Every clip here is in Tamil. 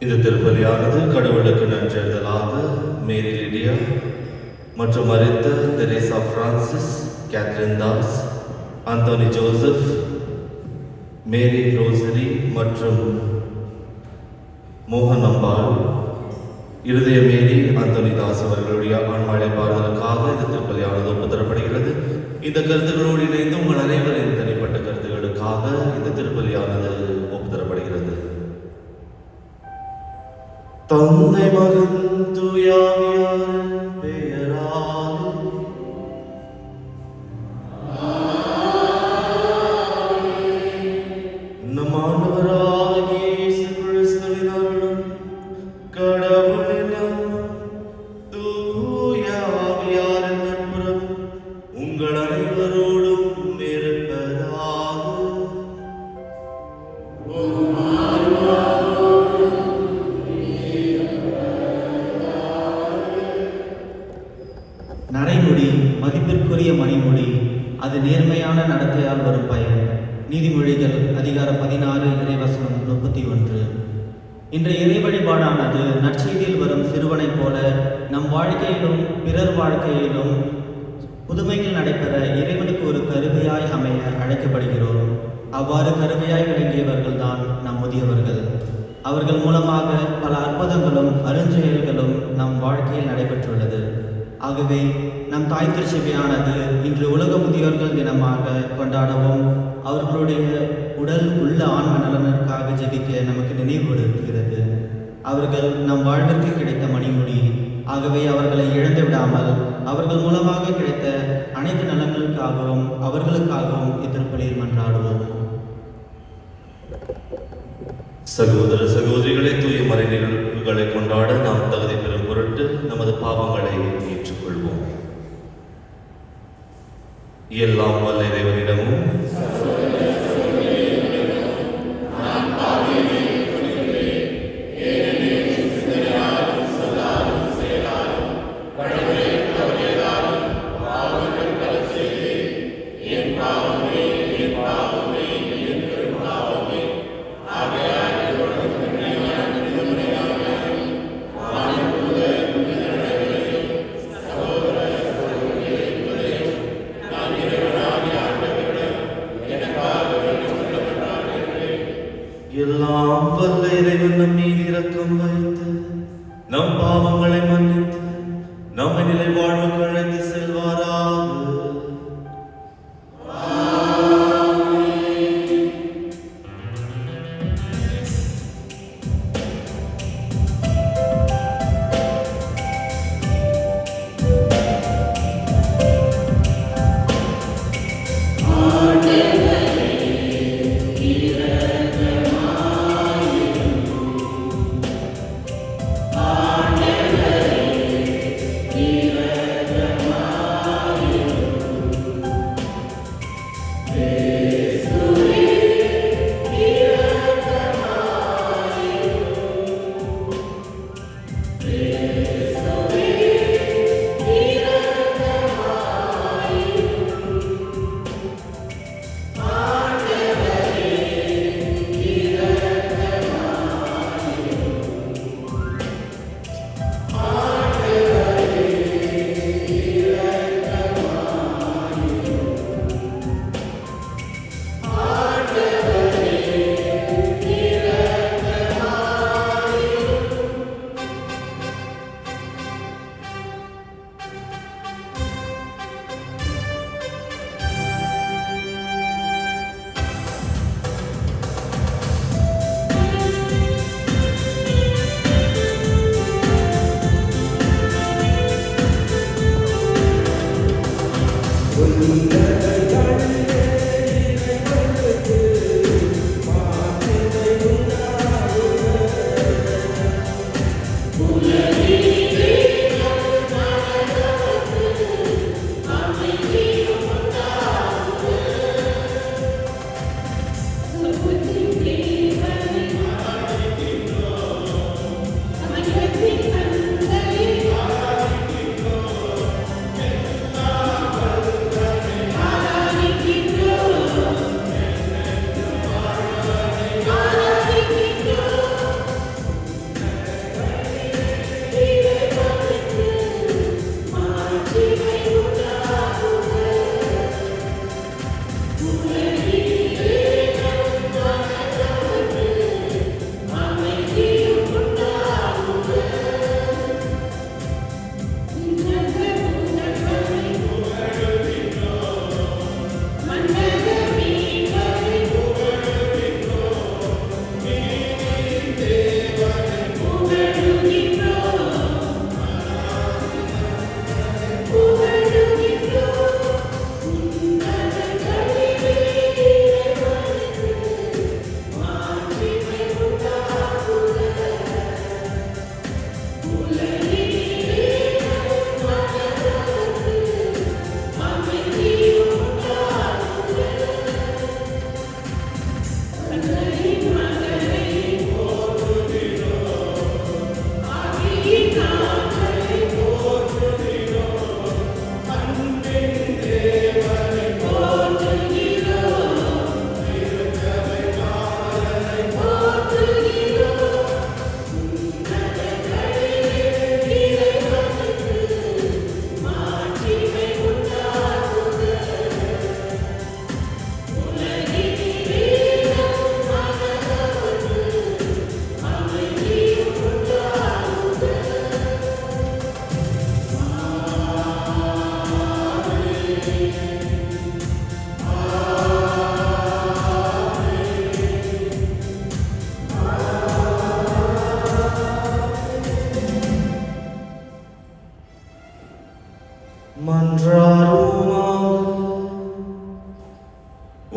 இந்த திருப்பலியானது கடவுளுக்கு நன்றெழுதலாக மேரி லிடியா மற்றும் மரித்த Teresa Francis, Catherine Das, Anthony Joseph, Mary Rosary மற்றும் மோகன் அம்பாள், இருதய மேரி அந்தோனி தாஸ் அவர்களுடைய ஆன்மாலை பாடுதலுக்காக இந்த திருப்பலியானது ஒப்புத்தரப்படுகிறது. இந்த கருத்துக்களோடு இணைந்து உங்கள் அனைவரின் தனிப்பட்ட கருத்துக்களுக்காக இந்த திருப்பலியானது ஒப்புத்தரப்படுகிறது. தந்தை மகன் தூய ஆவியாரின் பெயராலே நம் ஆண்டவராகிய இயேசு கிறிஸ்துவின் அருளும் கடவுளின் அன்பும் தூய ஆவியாரின் நட்புறவும் உங்கள் அனைவரோடும் இருப்பதாக. நடைமொழி மதிப்பிற்குரிய மணிமொழி, அது நேர்மையான நடத்தையால் வரும் பயன். நீதிமொழிகள் அதிகாரம் 16 இறைவசனம் 31. இன்றைய இறை வழிபாடானது நற்செய்தியில் வரும் சிறுவனைப் போல நம் வாழ்க்கையிலும் பிறர் வாழ்க்கையிலும் புதுமையில் நடைபெற இறைவனுக்கு ஒரு கருவியாய் அமைய அழைக்கப்படுகிறோம். அவ்வாறு கருவியாய் விளங்கியவர்கள் தான் நம் முதியவர்கள். அவர்கள் மூலமாக பல அற்புதங்களும் அருஞ்செயல்களும் நம் வாழ்க்கையில் நடைபெற்றுள்ளது. ஆகவே நம் தாய் திருச்சபையானது இன்று உலக முதியோர்கள் தினமாக கொண்டாடவும் அவர்களுடைய உடல் உள்ள ஆன்ம நலனுக்காக ஜெபிக்க நமக்கு நினைவுபடுத்துகிறது. அவர்கள் நம் வாழ்விற்கு கிடைத்த மணிமொழி. ஆகவே அவர்களை இழந்து விடாமல் அவர்கள் மூலமாக கிடைத்த அனைத்து நலன்களுக்காகவும் அவர்களுக்காகவும் இத்திருப்பலியில் மன்றாடுவோம். சகோதர சகோதரிகளை தூய மறை நிகழ்வுகளை கொண்டாட நாம் தகுதி பெறும் பொருட்டு நமது பாவங்களை ஏற்றுக்கொள்வோம். எல்லாம் வல்ல இறைவனிடமும் என் பாவமே என்று எல்லாம் வல்ல இறைவன் நம் மீது இரக்கம் வைத்து நம் பாவங்களை மன்னித்து நம்மை நிலை வாழ்வுக்கு அழைத்து செல்வாராக.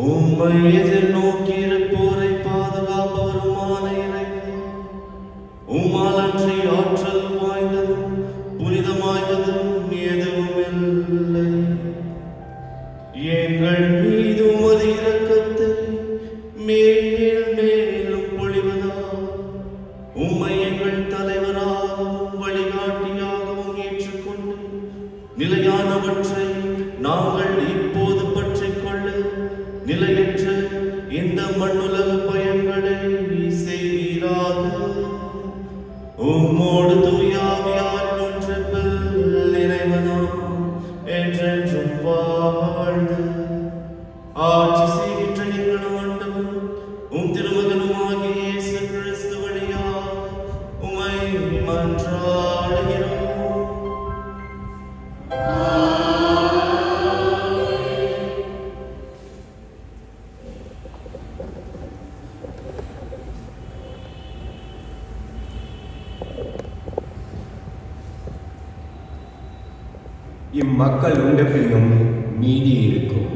உம்மை எதிர்நோக்கி இருப்போரை பாதுகாப்பவருமான இறைவன், உம்மால் அன்றி ஆற்றல் வாய்ந்ததும் புனிதமாய்ந்ததும் எதுவும் இல்லை. எங்கள் மீது உமது இரக்கத்தை மேல் மேலும் பொழிவதால் உம்மை எங்கள் தலைவராகவும் வழிகாட்டியாகவும் ஏற்றுக்கொண்டு நிலையானவற்றை நாங்கள் இப்போது பற்றிக் கொள்ள நிலையற்ற இந்த மண்ணுலக பயன்களை செய்வீராக. உம்மோடு தூயாவியாரின் ஒன்றில் இறைவனாம் என்றென்றும் வாழ்ந்து ஆட்சி செய்கின்ற எங்கள் ஆண்டவன் உம் திருமகனுமாகிய இம்மக்கள் உண்ட பின்னும் மீதி இருக்கும்.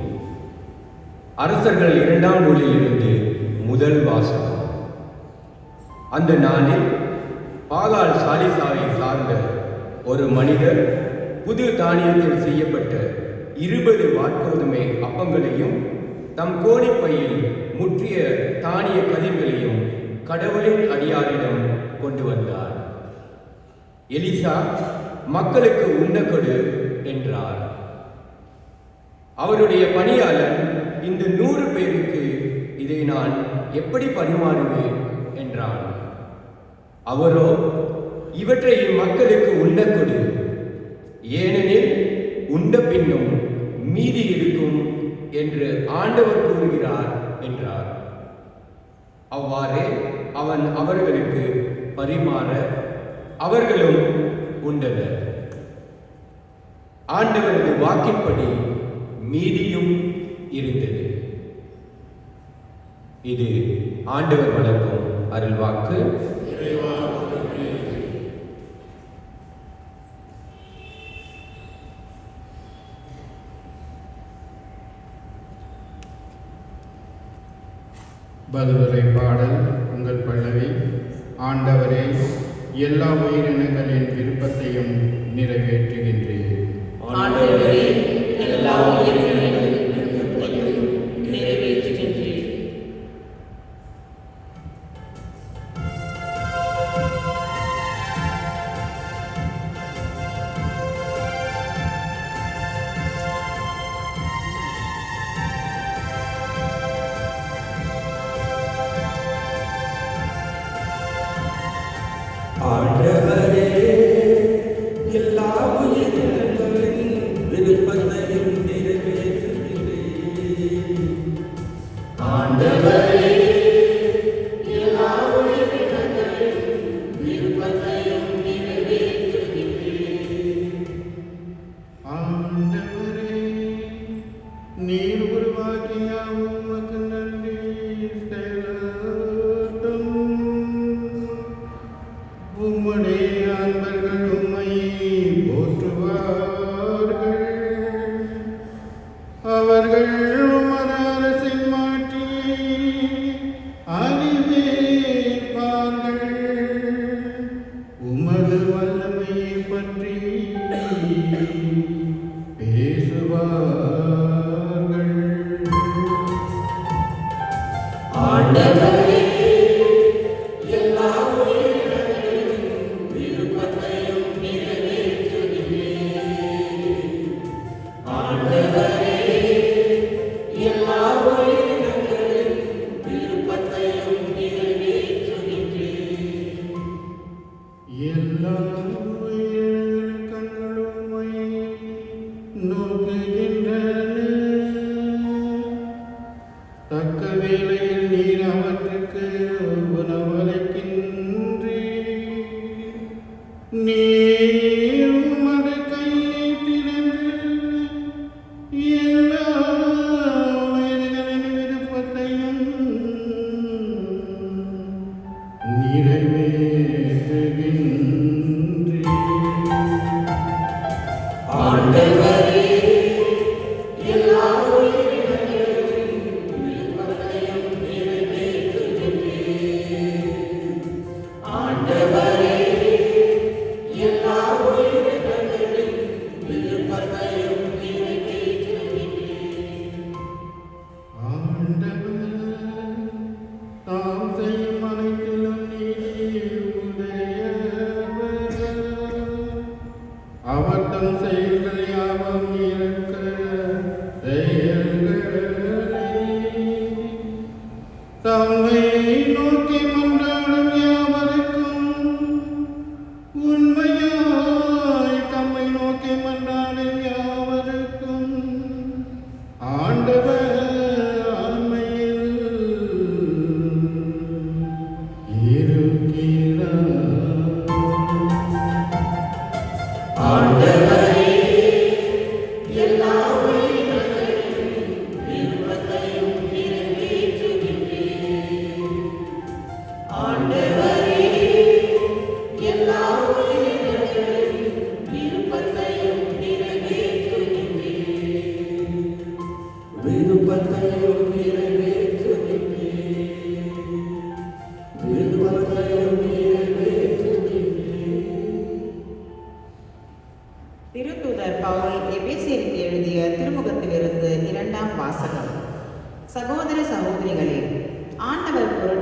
அரசர்கள் 2ஆம் நூலிலிருந்து முதல் வாசகம். அந்த நாளில் பாகால் சாலிசாவை சார்ந்த ஒரு மனிதர் புது தானியத்தில் செய்யப்பட்ட 20 வாட்கோதுமை அப்பங்களையும் தம் கோணிப்பையில் முற்றிய தானிய கதிர்களையும் கடவுளின் அடியாரிடம் கொண்டு வந்தார். எலிசா, மக்களுக்கு உண்ண கொடு என்றார். அவருடைய பணியாளர், இந்த 100 பேருக்கு இதை நான் எப்படி பரிமாறுவேன் என்றான். அவரோ, இவற்றை மக்களுக்கு உண்ண கொடு, ஏனெனில் உண்ட பின்னும் மீதி இருக்கும் என்று ஆண்டவர் கூறுகிறார் என்றார். அவ்வாறே அவன் அவர்களுக்கு பரிமாற அவர்களும் உண்டனர். ஆண்டவரது வாக்கின்படி மீதியும் இருந்தது. இது ஆண்டவர் வழங்கும் அருள்வாக்கு. பதிலுரை பாடல். உங்கள் பல்லவி. ஆண்டவரே, எல்லா உயிரினங்களின் விருப்பத்தையும் நிறைவேற்றுகின்றேன். ஆண்டவரே, எல்லா உயிரினங்களின் விருப்பத்தையும் நிறைவேற்றுகின்றேன். ஆண்டவரே, எல்லா உயிரினங்களின் விருப்பத்தையும் நிறைவேற்றுகிறேன். ஆண்டவரே, எல்லா உயிரினங்களின் விருப்பத்தையும் நிறைவேற்றுகின்றேன். ஆண்டவரே, நீர் உருவாக்கிய உமக்கு நன்றி செலுத்தும். உம்முடைய அன்பர்கள் உம்மை போற்றுவார்கள். அவர்கள் உமது அரசின் மாட்சியை அறிவிப்பார்கள். உமது வல்லமையை பற்றி பேசுவார்கள். ஆண்டவரே, எல்லா உயிரினங்களின் விருப்பத்தையும் நிறைவேற்றுகின்றேன். ஆண்டவரே, எல்லா உயிரினங்களின் விருப்பத்தையும் நிறைவேற்றுகின்றேன். எல்லா உயிரினங்களின் கண்களும் உம்மை நோக்குகின்றன. தக்க வேளையில் நீர் அவற்றுக்கு உணவளிக்கின்றீர். நீர் உமது கையை திறந்து எல்லா உயிர்களின் விருப்பத்தையும் நிறைவேற்றுகின்றீர். ஆண்டவரே, எல்லா உயிரினங்களின் விருப்பத்தையும் நிறைவேற்றுகின்றேன். ஆண்டவரே, எல்லா உயிரினங்களின் விருப்பத்தையும் நிறைவேற்றுகின்றேன். ஆண்டவர் தாம் செய்யும் அனைத்திலும் நீதியுடையவர். அவர் தம் செயல்கள் யாவும் இருக்க செயல்களை தம்மை நோக்கி மன்றாடும் யாவருக்கும் உண்மையாய் தம்மை நோக்கி மன்றாடும் யாவருக்கும் ஆண்டவர் ஆண்மையில் இருக்கிறார். ஆண்டவரே, எல்லா உயிரினங்களின் விருப்பத்தையும் நிறைவேற்றுகின்றேன்.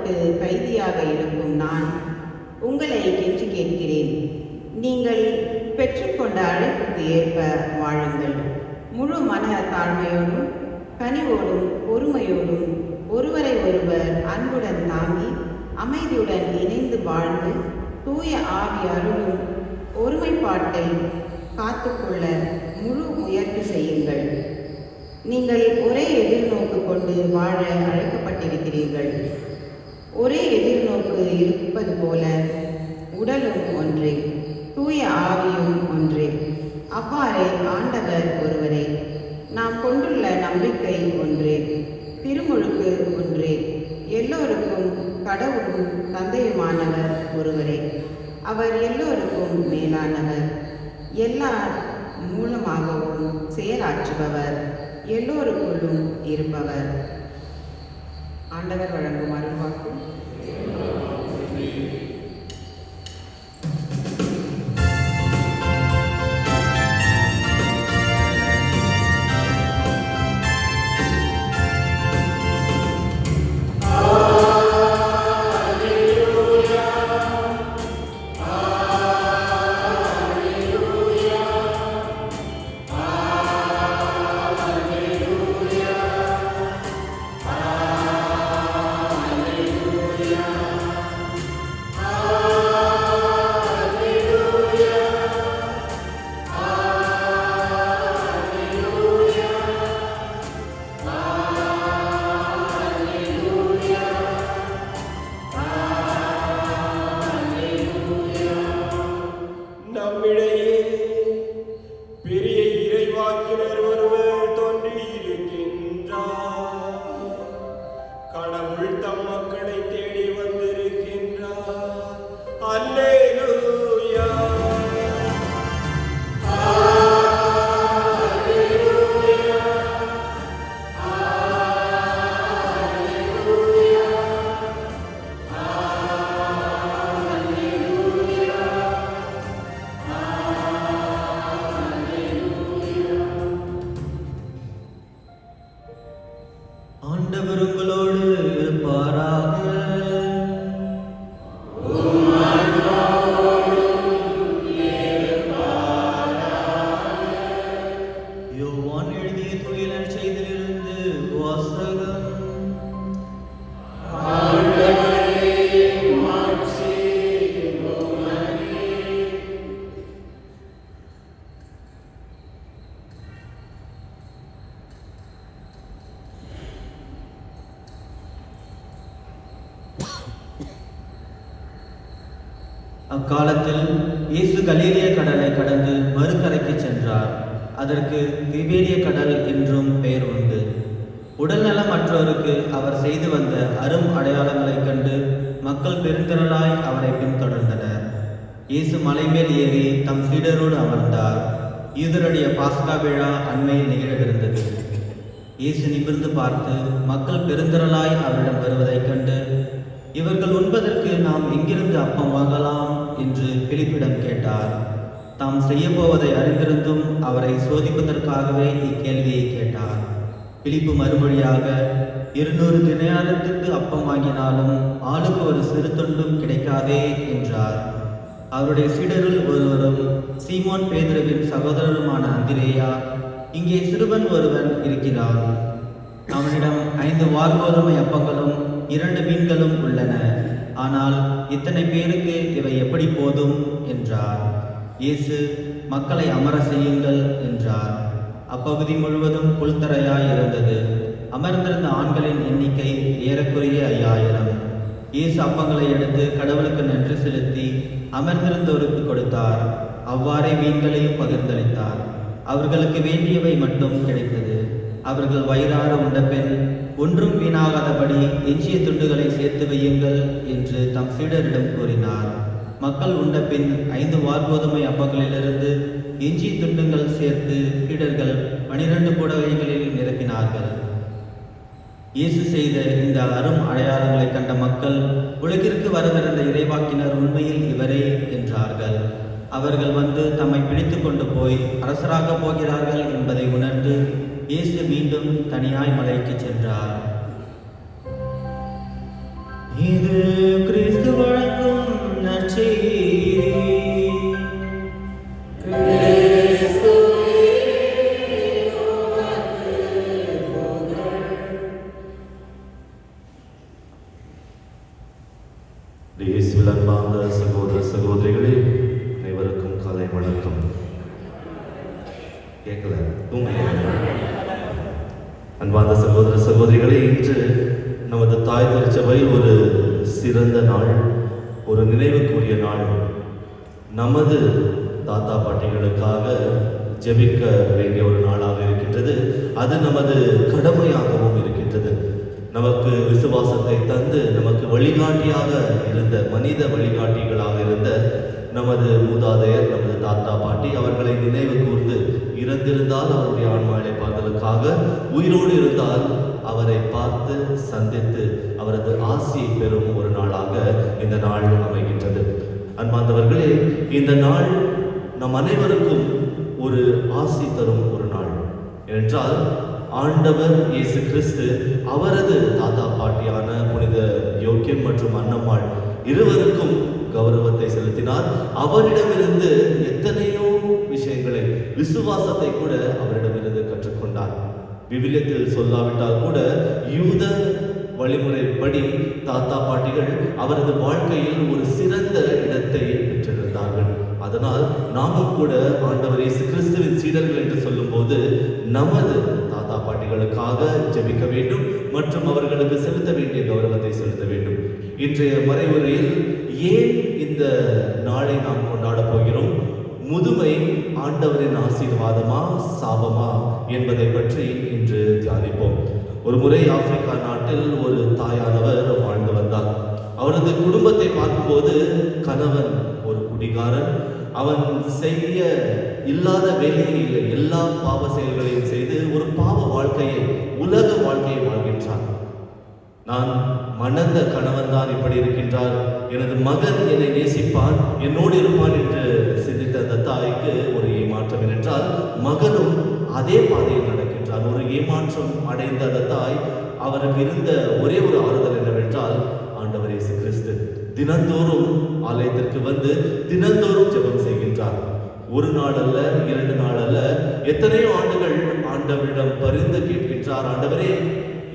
போடப்பட்டு கைதியாக இருக்கும் நான் உங்களை கெஞ்சி கேட்கிறேன். நீங்கள் பெற்றுக்கொண்ட அழைப்புக்கு ஏற்ப வாழுங்கள். முழு மன தாழ்மையோடும் கனிவோடும் பொறுமையோடும் ஒருவரை ஒருவர் அன்புடன் தாங்கி அமைதியுடன் இணைந்து வாழ்ந்து தூய ஆவி அருளும் ஒருமைப்பாட்டை காத்துக்கொள்ள முழு முயற்சி செய்யுங்கள். நீங்கள் ஒரே எதிர்நோக்கு கொண்டு வாழ அழைக்கப்பட்டிருக்கிறீர்கள். ஒரே எதிர்நோக்கு இருப்பது போல உடலும் ஒன்றே, தூய ஆவியும் ஒன்றே. அவ்வாறே ஆண்டவர் ஒருவரே, நாம் கொண்டுள்ள நம்பிக்கை ஒன்றே, திருமுழுக்கு ஒன்றே, எல்லோருக்கும் கடவுளும் தந்தையுமானவர் ஒருவரே. அவர் எல்லோருக்கும் மேலானவர், எல்லார் மூலமாகவும் செயலாற்றுபவர், எல்லோருக்குள்ளும் இருப்பவர். ஆண்டவர் வழங்கும் அருள்வாக்கு. நம்மிடையே பெரிய இறைவாக்கினர் ஒருவர் தோன்றியிருக்கின்றார். கடவுள் தம் மக்களை தேடி வந்திருக்கின்றார். அல்லேலூயா. ஆண்டவர் உங்களோடு இருப்பாராக. யோவான் எழுதிய தூய நற்செய்தியிலிருந்து வாசகம். அக்காலத்தில் இயேசு கலிலேய கடலை கடந்து மறுகரைக்கு சென்றார். அதற்கு திபேரிய கடல் என்றும் பெயர் உண்டு. உடல்நலமற்றோருக்கு அவர் செய்து வந்த அரும் அடையாளங்களைக் கண்டு மக்கள் பெருந்திரளாய் அவரை பின்தொடர்ந்தனர். இயேசு மலைமேல் ஏறி தம் சீடரோடு அமர்ந்தார். யூதருடைய பாஸ்கா விழா அண்மையில் நிகழவிருந்தது. இயேசு நிமிர்ந்து பார்த்து மக்கள் பெருந்திரளாய் அவரிடம் வருவதைக் கண்டு, இவர்கள் உண்பதற்கு நாம் எங்கிருந்து அப்பம் வாங்கலாம் என்று பிலிப்பிடம் கேட்டார். தாம் செய்யப்போவதை அறிந்திருந்தும் அவரை சோதிப்பதற்காகவே இக்கேள்வியை கேட்டார். பிலிப்பு மறுமொழியாக, 200 தினாரத்துக்கு அப்பம் வாங்கினாலும் ஆளுக்கு ஒரு சிறு தொண்டும் கிடைக்காதே என்றார். அவருடைய சீடருள் ஒருவரும் சீமோன் பேதுருவின் சகோதரருமான அந்திரேயா, இங்கே சிறுவன் ஒருவன் இருக்கிறான். அவனிடம் 5 வார்கோதுமை அப்பங்களும் 2 மீன்களும் உள்ளன. ஆனால் இத்தனை பேருக்கு இவை எப்படி போதும் என்றார். இயேசு, மக்களை அமர செய்யுங்கள் என்றார். அப்பகுதி முழுவதும் புல்தரையாய் இருந்தது. அமர்ந்திருந்த ஆண்களின் எண்ணிக்கை ஏறக்குறைய 5000. இயேசு அப்பங்களை எடுத்து கடவுளுக்கு நன்றி செலுத்தி அமர்ந்திருந்தோருக்கு கொடுத்தார். அவ்வாறே மீன்களையும் பகிர்ந்தளித்தார். அவர்களுக்கு வேண்டியவை மட்டும் கிடைத்தது. அவர்கள் வயிறார உண்ட பின், ஒன்றும் வீணாகாதபடி எஞ்சிய துண்டுகளை சேர்த்து வையுங்கள் என்று தம் சீடரிடம் கூறினார். மக்கள் உண்ட பின் 5 வார்கோதுமை அப்பங்களிலிருந்து எஞ்சிய துண்டுகள் சேர்த்து சீடர்கள் 12 புடவைகளில் நிரப்பினார்கள். இயேசு செய்த இந்த அரும் அடையாளங்களை கண்ட மக்கள், உலகிற்கு வரவிருந்த இறைவாக்கினர் உண்மையில் இவரே என்றார்கள். அவர்கள் வந்து தம்மை பிடித்து கொண்டு போய் அரசராக போகிறார்கள் என்பதை உணர்ந்து இயேசு மீண்டும் தனியாய் மலைக்கு சென்றார். இது கிறிஸ்து வழங்கும் நற்செய்தி. இயேசுவில் அன்பார்ந்த சகோதர சகோதரிகளே, அனைவருக்கும் காலை வணக்கம். கேட்கல, தூங்கல. அன்பார்ந்த சகோதர சகோதரிகளே, இன்று நமது தாய் திருச்சபையில் ஒரு சிறந்த நாள், ஒரு நினைவுக்குரிய நாள். நமது தாத்தா பாட்டிகளுக்காக ஜெபிக்க வேண்டிய ஒரு நாளாக இருக்கின்றது. அது நமது கடமையாகவும் இருக்கின்றது. நமக்கு விசுவாசத்தை தந்து நமக்கு வழிகாட்டியாக இருந்த, மனித வழிகாட்டிகளாக இருந்த நமது மூதாதையர், நமது தாத்தா பாட்டி அவர்களை நினைவு கூர்ந்து, இறந்திருந்தால் அவருடைய ஆன்மா இளைப்பாறுதலுக்காக, உயிரோடு இருந்தால் அவரை பார்த்து சந்தித்து அவரது ஆசியை பெறும் ஒரு நாளாக இந்த நாள் அமைகின்றது. அன்பார்ந்தவர்களே, இந்த நாள் நம் அனைவருக்கும் ஒரு ஆசி தரும் ஒரு நாள். ஏனென்றால் ஆண்டவர் இயேசு கிறிஸ்து அவரது தாத்தா பாட்டியான புனித யோக்கியம் மற்றும் அன்னம்மாள் இருவருக்கும் கௌரவத்தை செலுத்தினார். அவரிடமிருந்து எத்தனையோ விஷயங்களை, விசுவாசத்தை கூட அவரிடமிருந்து கற்றுக்கொண்டார். விவிலியத்தில் சொல்லாவிட்டால் கூட யூத வழிமுறைப்படி தாத்தா பாட்டிகள் அவரது வாழ்க்கையில் ஒரு சிறந்த இடத்தை பெற்றிருந்தார்கள். அதனால் நாமும் கூட ஆண்டவர் இயேசு கிறிஸ்துவின் சீடர்கள் என்று சொல்லும்போது நமது தாத்தா பாட்டிகளுக்காக ஜெபிக்க வேண்டும் மற்றும் அவர்களுக்கு செலுத்த வேண்டிய கௌரவத்தை செலுத்த வேண்டும். இன்றைய மறைவுரையில் ஏன் இந்த நாளை நாம் கொண்டாடப் போகிறோம், முதுமை ஆண்டவரின் ஆசீர்வாதமா சாபமா என்பதை பற்றி இன்று தியானிப்போம். ஒரு முறை ஆப்பிரிக்கா நாட்டில் ஒரு தாயானவர் வாழ்ந்து வந்தார். அவரது குடும்பத்தை பார்க்கும்போது கணவன் ஒரு குடிகாரன், அவன் செய்ய இல்லாத வேலையே இல்லை, எல்லா பாவ செயல்களையும் செய்து ஒரு பாவ வாழ்க்கையை, உலக வாழ்க்கையை வாழ்கின்றான். நான் மணந்த கணவன் தான் இப்படி இருக்கின்றார், எனது மகன் என்னை நேசிப்பான், என்னோடு இருப்பான் என்று சிந்தித்த அந்த தாய்க்கு ஒரு ஏமாற்றம். என்றால் மகனும் அதே பாதையில் நடக்கின்றார். ஒரு ஏமாற்றம் அடைந்த அந்த தாய், அவருக்கு இருந்த ஒரே ஒரு ஆறுதல் என்னவென்றால் ஆண்டவர் இயேசு கிறிஸ்து. தினந்தோறும் ஆலயத்திற்கு வந்து தினந்தோறும் ஜெபம் செய்கின்றார். ஒரு நாள் அல்ல, 2 நாள் அல்ல, எத்தனையோ ஆண்டுகள் ஆண்டவரிடம் பரிந்து கேட்கின்றார். ஆண்டவரே,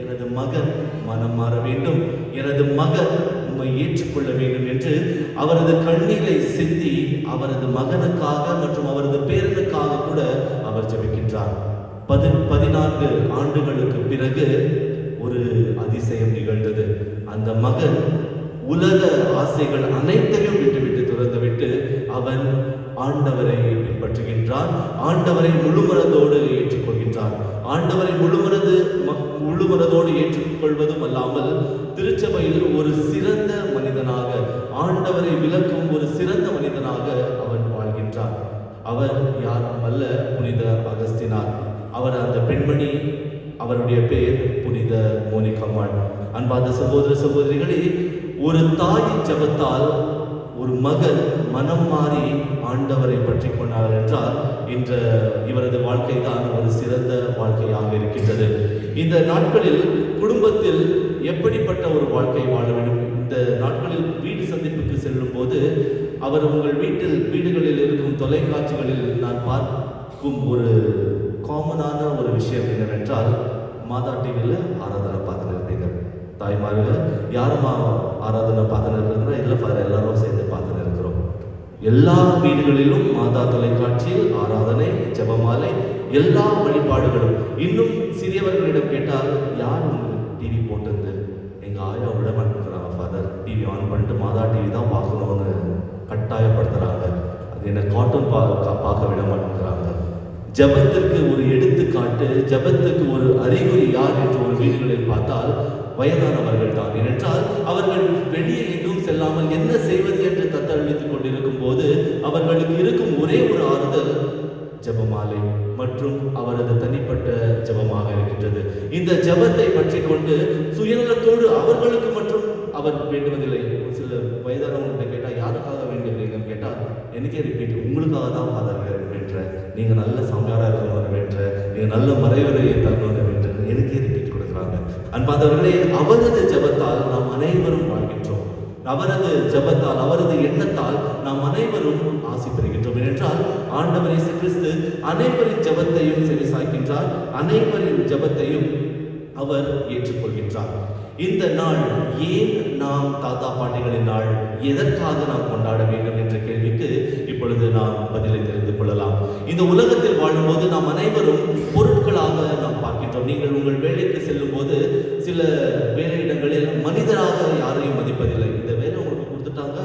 எனது மகன் மனம் மாற வேண்டும், எனது மகன் உம்மை ஏற்றுக்கொள்ள வேண்டும் என்று அவரது கண்ணீரை சிந்தி அவரது மகனுக்காக மற்றும் அவரது பேரனுக்காக கூட அவர் ஜெபிக்கின்றார். 14 ஆண்டுகளுக்கு பிறகு ஒரு அதிசயம் நிகழ்ந்தது. அந்த மகன் உலக ஆசைகள் அனைத்தையும் விட்டுவிட்டு துறந்துவிட்டு அவன் ஆண்டவரை பின்பற்றுகின்றான். ஆண்டவரை முழுமனதோடு ஏற்றுக்கொள்கின்றான். ஆண்டவரை முழுமனதோடு ஏற்றுக்கொள்வதும் அல்லாமல் திருச்சபையில் ஒரு சிறந்த மனிதனாக, ஆண்டவரை விளக்கும் ஒரு சிறந்த மனிதனாக அவன் வாழ்கின்றான். அவர் யாரும் அல்ல, புனித அகஸ்தினார். அவர் அந்த பெண்மணி, அவருடைய பெயர் புனித மோனிகம்மாள். அன்பார்ந்த சகோதர சகோதரிகளே, ஒரு தாயின் ஜெபத்தால் ஒரு மகன் மனம் மாறி ஆண்டவரை பற்றி கொண்டார் என்றால் இவரது வாழ்க்கை தான் ஒரு சிறந்த வாழ்க்கையாக இருக்கின்றது. இந்த நாட்களில் குடும்பத்தில் எப்படிப்பட்ட ஒரு வாழ்க்கை வாழ வேண்டும்? இந்த நாட்களில் வீடு சந்திப்புக்கு செல்லும் போது அவர் உங்கள் வீடுகளில் இருக்கும் தொலைக்காட்சிகளில் நான் பார்க்கும் ஒரு காமனான ஒரு விஷயம் என்னவென்றால், மாதா டிவியில் ஆராதனை பார்த்துன்னு இருப்பீங்க. தாய்மார்கள் யாருமா ஆராதனை பார்த்துன்னு இருக்கிறதுனா, இல்லை ஃபாதர் எல்லாரும் சேர்ந்து பார்த்துன்னு இருக்கிறோம். எல்லா வீடுகளிலும் மாதா தொலைக்காட்சியில் ஆராதனை, ஜெபமாலை, எல்லா வழிபாடுகளும். இன்னும் சிறியவர்களிடம் கேட்டால், யார் டிவி போட்டது? எங்கள் ஆயா விட மாட்டேங்கிறாங்க ஃபாதர், டிவி ஆன் பண்ணிட்டு மாதா டிவி தான் பார்க்கணும்னு கட்டாயப்படுத்துகிறாங்க. அது என்ன கார்ட்டூன் பார்க்க விட மாட்டேங்கிறாங்க. ஜெபத்திற்கு ஒரு எடுத்துக்காட்டு, ஜெபத்துக்கு ஒரு அறிகுறி யார் என்று ஒரு வீடுகளில் பார்த்தால் வயதானவர்கள் தான். ஏனென்றால் அவர்கள் வெளியே எங்கும் செல்லாமல் என்ன செய்வது என்று தத்தளித்துக் கொண்டிருக்கும் போது அவர்களுக்கு இருக்கும் ஒரே ஒரு ஆறுதல் ஜெபமாலை மற்றும் அவரது தனிப்பட்ட ஜெபமாக இருக்கின்றது. இந்த ஜெபத்தை பற்றி கொண்டு சுயநலத்தோடு அவர்களுக்கு மற்றும் அவர் வேண்டுவதில்லை. சில வயதானவங்கள்ட்ட கேட்டால் யாருக்காக வேண்டுகிறீங்கன்னு கேட்டால், எனக்கே ரிப்பீட், உங்களுக்காக தான் ஃபாதர் வேண்டுறேன், நீங்கள் நல்ல சமையாராக இருக்கணும்னு வேண்டுறேன், நீங்கள் நல்ல மறைவுரையை தரணும்னு வேண்டுறேன், எனக்கே ரிப்பீட் கொடுக்குறாங்க. அன்பார்ந்தவர்களே, அவரது ஜெபத்தால் நாம் அனைவரும் வாழ்கின்றோம். அவரது ஜெபத்தால், அவரது எண்ணத்தால் நாம் அனைவரும் ஆசி பெறுகின்றோம். ஏனென்றால் ஆண்டவர் இயேசு கிறிஸ்து அனைவரின் ஜெபத்தையும் செவிசாய்க்கின்றார், அனைவரின் ஜெபத்தையும் அவர் ஏற்றுக்கொள்கின்றார். இந்த நாள் ஏன் நாம் தாத்தா பாட்டிகளின் நாள், எதற்காக நாம் கொண்டாட வேண்டும் என்ற கேள்விக்கு இப்பொழுது நாம் பதிலை தெரிந்து கொள்ளலாம். இந்த உலகத்தில் வாழும்போது நாம் அனைவரும் பொருட்களாக நாம் பார்க்கின்றோம். நீங்கள் உங்கள் வேலைக்கு செல்லும் போது சில வேலையிடங்களில் மனிதராக யாரையும் மதிப்பதில்லை. இந்த வேலை உங்களுக்கு கொடுத்துட்டாங்க,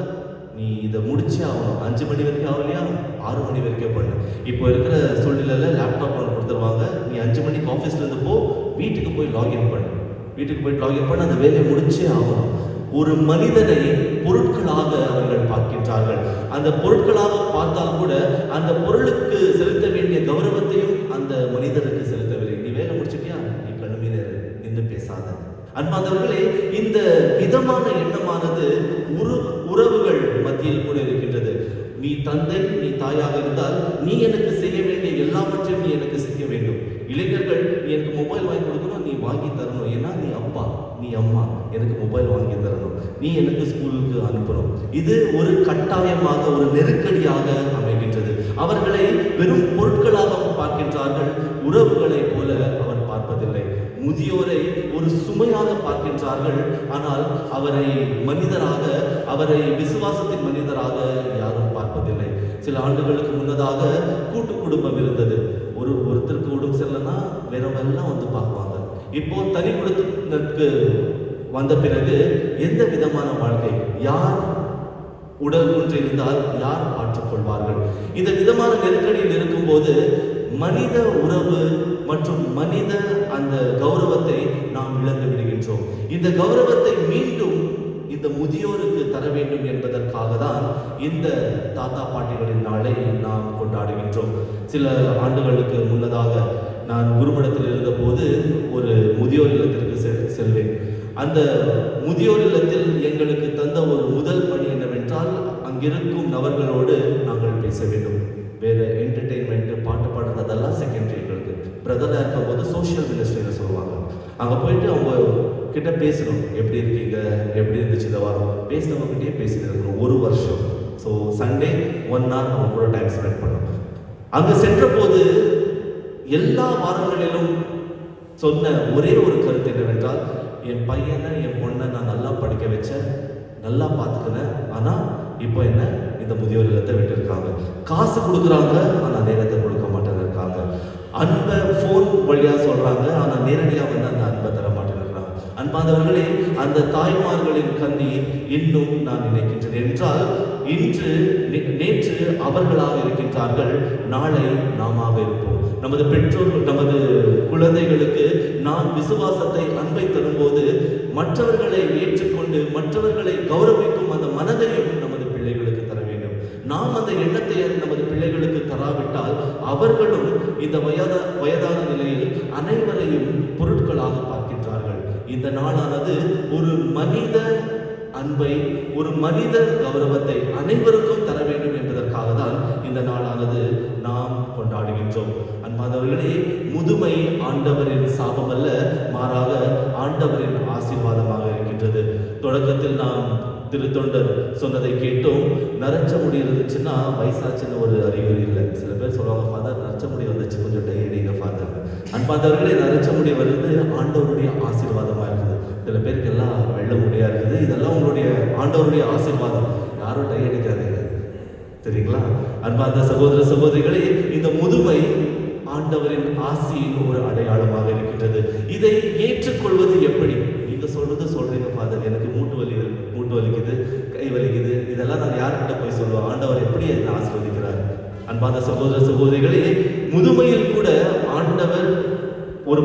நீ இதை முடிச்சே ஆகணும். 5 மணி வரைக்கும் ஆகலையா, 6 மணி வரைக்கும் பண்ணு. இப்போ இருக்கிற சூழ்நிலையில் லேப்டாப் ஒன்று கொடுத்துருவாங்க, நீ 5 மணிக்கு ஆஃபீஸ்லேருந்து போ, வீட்டுக்கு போய் லாகின் பண்ணு. வீட்டுக்கு போய் லாகின் பண்ண அந்த வேலையை முடிச்சே ஆகணும். ஒரு மனிதனை பொருட்களாக அவர்கள் பார்க்கின்றார்கள். அந்த பொருட்களாக பார்த்தால் கூட அந்த பொருளுக்கு செலுத்த வேண்டிய கௌரவத்தையும் அந்த மனிதருக்கு செலுத்தவில்லை. நீ வேலை முடிச்சிட்டியா, நீ கண்ணுமீது நின்று பேசாத. அன்பார்ந்தவர்களே, இந்த விதமான எண்ணமானது உறவுகள் மத்தியில் கூட இருக்கின்றது. நீ தந்தை, நீ தாயாக இருந்தால் நீ எனக்கு செய்ய வேண்டிய எல்லாவற்றையும் நீ எனக்கு செய்ய வேண்டும். இளைஞர்கள், நீ எனக்கு மொபைல் வாங்கி கொடுக்கணும், நீ வாங்கி தரணும். ஏன்னா நீ அப்பா, நீ அம்மா, எனக்கு மொபைல் வாங்கி தரணும், நீ எனக்கு ஸ்கூலுக்கு அனுப்பணும். இது ஒரு கட்டாயமாக, ஒரு நெருக்கடியாக அமைகின்றது. அவர்களை வெறும் பொருட்களாக பார்க்கின்றார்கள், உறவுகளை போல அவர் பார்ப்பதில்லை. முதியோரை ஒரு சுமையாக பார்க்கின்றார்கள், ஆனால் அவரை மனிதராக, அவரை விசுவாசத்தின் மனிதராக யாரும் பார்ப்பதில்லை. சில ஆண்டுகளுக்கு முன்னதாக கூட்டு குடும்பம் இருந்தது. ஒருத்தருக்கு உடம்பு சரியில்லைன்னா வேறவெல்லாம் வந்து பார்க்குவாங்க. இப்போ தனி குடும்பத்திற்கு வந்த பிறகு எந்த விதமான வாழ்க்கை, யார் உடல் ஒன்று இருந்தால் யார் ஆற்றுக்கொள்வார்கள்? இந்த விதமான நெருக்கடியில் இருக்கும்போது மனித உறவு மற்றும் மனித அந்த கௌரவத்தை நாம் இழந்து விடுகின்றோம். இந்த கௌரவத்தை மீண்டும் இந்த முதியோருக்கு தர வேண்டும் என்பதற்காக தான் இந்த தாத்தா பாட்டிகளின் நாளை நாம் கொண்டாடுகின்றோம். சில ஆண்டுகளுக்கு முன்னதாக நான் குருமடத்தில் இருந்தபோது ஒரு முதியோர் இல்லத்திற்கு செல்வேன். அந்த முதியோர் இல்லத்தில் எங்களுக்கு தந்த ஒரு முதல் பணி என்னவென்றால், அங்கிருக்கும் நபர்களோடு நாங்கள் பேச வேண்டும். வேறு என்டர்டெயின்மெண்ட், பாட்டு பாடுறது அதெல்லாம் செகண்டரி. எங்களுக்கு பிரதராக இருக்கும்போது சோஷியல் மினிஸ்ட்ரியில் சொல்லுவாங்க, அங்கே போயிட்டு அவங்க கிட்ட பேசணும். எப்படி இருக்கீங்க, எப்படி இருந்துச்சு இந்த வாரம், பேசினவங்ககிட்டயே பேசிட்டு இருக்கணும் 1 வருஷம். ஸோ சண்டே 1 hour அவங்க கூட டைம் ஸ்பெண்ட் பண்ணணும். அங்கே சென்ற போது எல்லா வாரங்களிலும் சொன்ன ஒரே ஒரு கருத்து என்னவென்றால், என் பையனை என் பொண்ணை நான் நல்லா படிக்க வச்சேன், நல்லா பார்த்துக்கினேன், ஆனால் இப்போ என்ன இந்த முதியோர் இல்லத்தை விட்டுருக்காங்க. காசு கொடுக்குறாங்க, ஆனால் நேரத்தை கொடுக்க மாட்டேன்னு இருக்காங்க. அன்பை ஃபோன் வழியாக சொல்கிறாங்க, ஆனால் நேரடியாக வந்து அந்த அன்பை தர மாட்டேன்னு இருக்காங்க. அன்பாதவர்களே, அந்த தாய்மார்களின் கண்ணீர் இன்னும் நான் நினைக்கின்றேன். என்றால் இன்று நேற்று அவர்களாக இருக்கின்றார்கள், நாளை நாமாக இருப்போம். நமது பெற்றோர்கள், நமது குழந்தைகளுக்கு நாம் விசுவாசத்தை, அன்பை தரும்போது மற்றவர்களை ஏற்றுக்கொண்டு மற்றவர்களை கௌரவிக்கும் அந்த மனதையும் நமது பிள்ளைகளுக்கு தர வேண்டும். நாம் அந்த எண்ணத்தை நமது பிள்ளைகளுக்கு தராவிட்டால் அவர்களும் இந்த வயதான நிலையில் அனைவரையும் பொருட்களாக பார்க்கின்றார்கள். இந்த நாளானது ஒரு மனித அன்பை, ஒரு மனித கௌரவத்தை அனைவருக்கும் தர வேண்டும் என்பதற்காக தான் இந்த நாளானது நாம் கொண்டாடுகின்றோம். அன்பானவர்களே, முதுமை ஆண்டவரின் சாபம் அல்ல, மாறாக ஆண்டவரின் ஆசீர்வாதமாக இருக்கின்றது. தொடக்கத்தில் நாம் திருத்தொண்டர் சொன்னதை கேட்டோம். நரைச்ச முடி இருந்துச்சுன்னா வயசாச்சுன்னு ஒரு அறிகுறி இல்லை. சில பேர் சொல்லுவாங்க, ஃபாதர் நரைச்ச முடி வந்துச்சு, கொஞ்சம் டையடிங்க ஃபாதர். அன்பானவர்களே, நரைச்ச முடி வருது ஆண்டவருடைய ஆசீர்வாதமாக இருக்குது. சில பேருக்கு எல்லாம் வெள்ள முடியா இருக்குது. இதெல்லாம் உங்களுடைய ஆண்டவருடைய ஆசீர்வாதம். யாரும் டை அடிக்காதீங்க, சரிங்களா? அன்பார்ந்த சகோதர சகோதரிகளே, இந்த முதுமை ஆண்டவரின் ஆசியின் ஒரு அடையாளமாக இருக்கின்றது. இதை ஏற்றுக்கொள்வது எப்படி? நீங்க சொல்றீங்க ஃபாதர், எனக்கு மூட்டு வலிக்குது, கை வலிக்குது, இதெல்லாம் நான் யார்கிட்ட போய் சொல்லுவேன்? ஆண்டவர் எப்படி என்னை ஆசீர்வதிக்கிறார்? அன்பார்ந்த சகோதர சகோதரிகளே, முதுமையில் கூட ஆண்டவர் ஒரு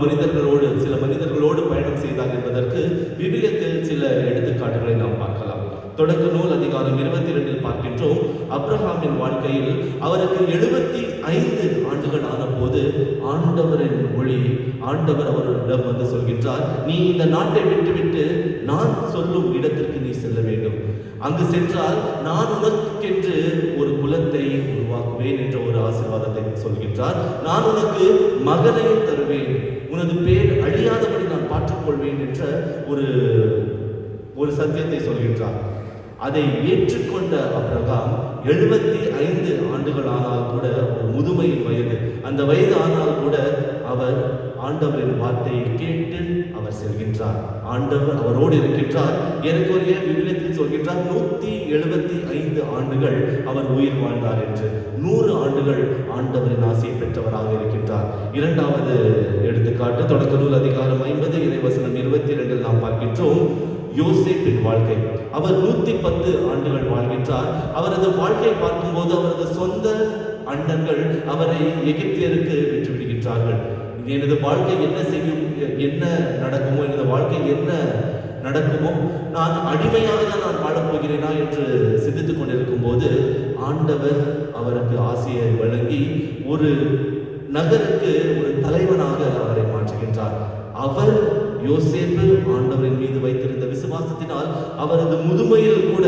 சில மனிதர்களோடு பயணம் செய்தார் என்பதற்கு விவிலியத்தில் சில எடுத்துக்காட்டுகளை நாம் பார்க்கலாம். தொடக்க நூல் அதிகாரம் 22 பார்க்கின்றோம். அப்ரஹாமின் வாழ்க்கையில் அவருக்கு 75 ஆண்டுகள் ஆன போது ஆண்டவரின் ஒளி, ஆண்டவர் அவரிடம் வந்து சொல்கின்றார், நீ இந்த நாட்டை விட்டுவிட்டு நான் சொல்லும் இடத்திற்கு நீ செல்ல வேண்டும். அங்கு சென்றால் நான் உனக்கென்று ஒரு குலத்தை உருவாக்குவேன் என்ற ஒரு ஆசீர்வாதத்தை சொல்கின்றார். நான் உனக்கு மகனை தருவேன், உனது பேர் அழியாதபடி நான் கொள்வேன் என்ற ஒரு சத்தியத்தை சொல்கின்றார். அதை ஏற்றுக்கொண்ட அப்ரகாம் 75 ஆண்டுகள் ஆனால் கூட ஒரு முதுமையின் வயது, அந்த வயது ஆனால் கூட அவர் ஆண்டவரின் வார்த்தையை கேட்டு அவர் செல்கின்றார். ஆண்டவர் அவரோடு இருக்கின்றார். ஏறக்குறைய விவிலியத்தில் சொல்கின்றார் 175 ஆண்டுகள் அவர் உயிர் வாழ்ந்தார் என்று. 100 ஆண்டுகள் ஆண்டவரின் ஆசையை பெற்றவராக இருக்கின்றார். இரண்டாவது எடுத்துக்காட்டு தொடக்க நூல் அதிகாரம் 50 இறைவசனம் 22 நாம் பார்க்கின்றோம். யோசேப்பின் வாழ்க்கை. அவர் 110 ஆண்டுகள் வாழ்கின்றார். அவரது வாழ்க்கை பார்க்கும்போது அவரது சொந்த அண்ணன்கள் அவரை எகிப்தியருக்கு விட்டு விடுகின்றார்கள். எனது வாழ்க்கை என்ன செய்யும், என்ன நடக்குமோ, எனது வாழ்க்கை என்ன நடக்குமோ, நான் அடிமையாக தான் நான் வாழப்போகிறேனா என்று சிந்தித்துக் கொண்டிருக்கும் போது ஆண்டவர் அவருக்கு ஆசையை வழங்கி ஒரு நகருக்கு ஒரு தலைவனாக அவரை மாற்றுகின்றார். அவர் யோசேப்பு ஆண்டவரின் மீது வைத்திருந்த விசுவாசத்தினால் அவரது முதுமையில் கூட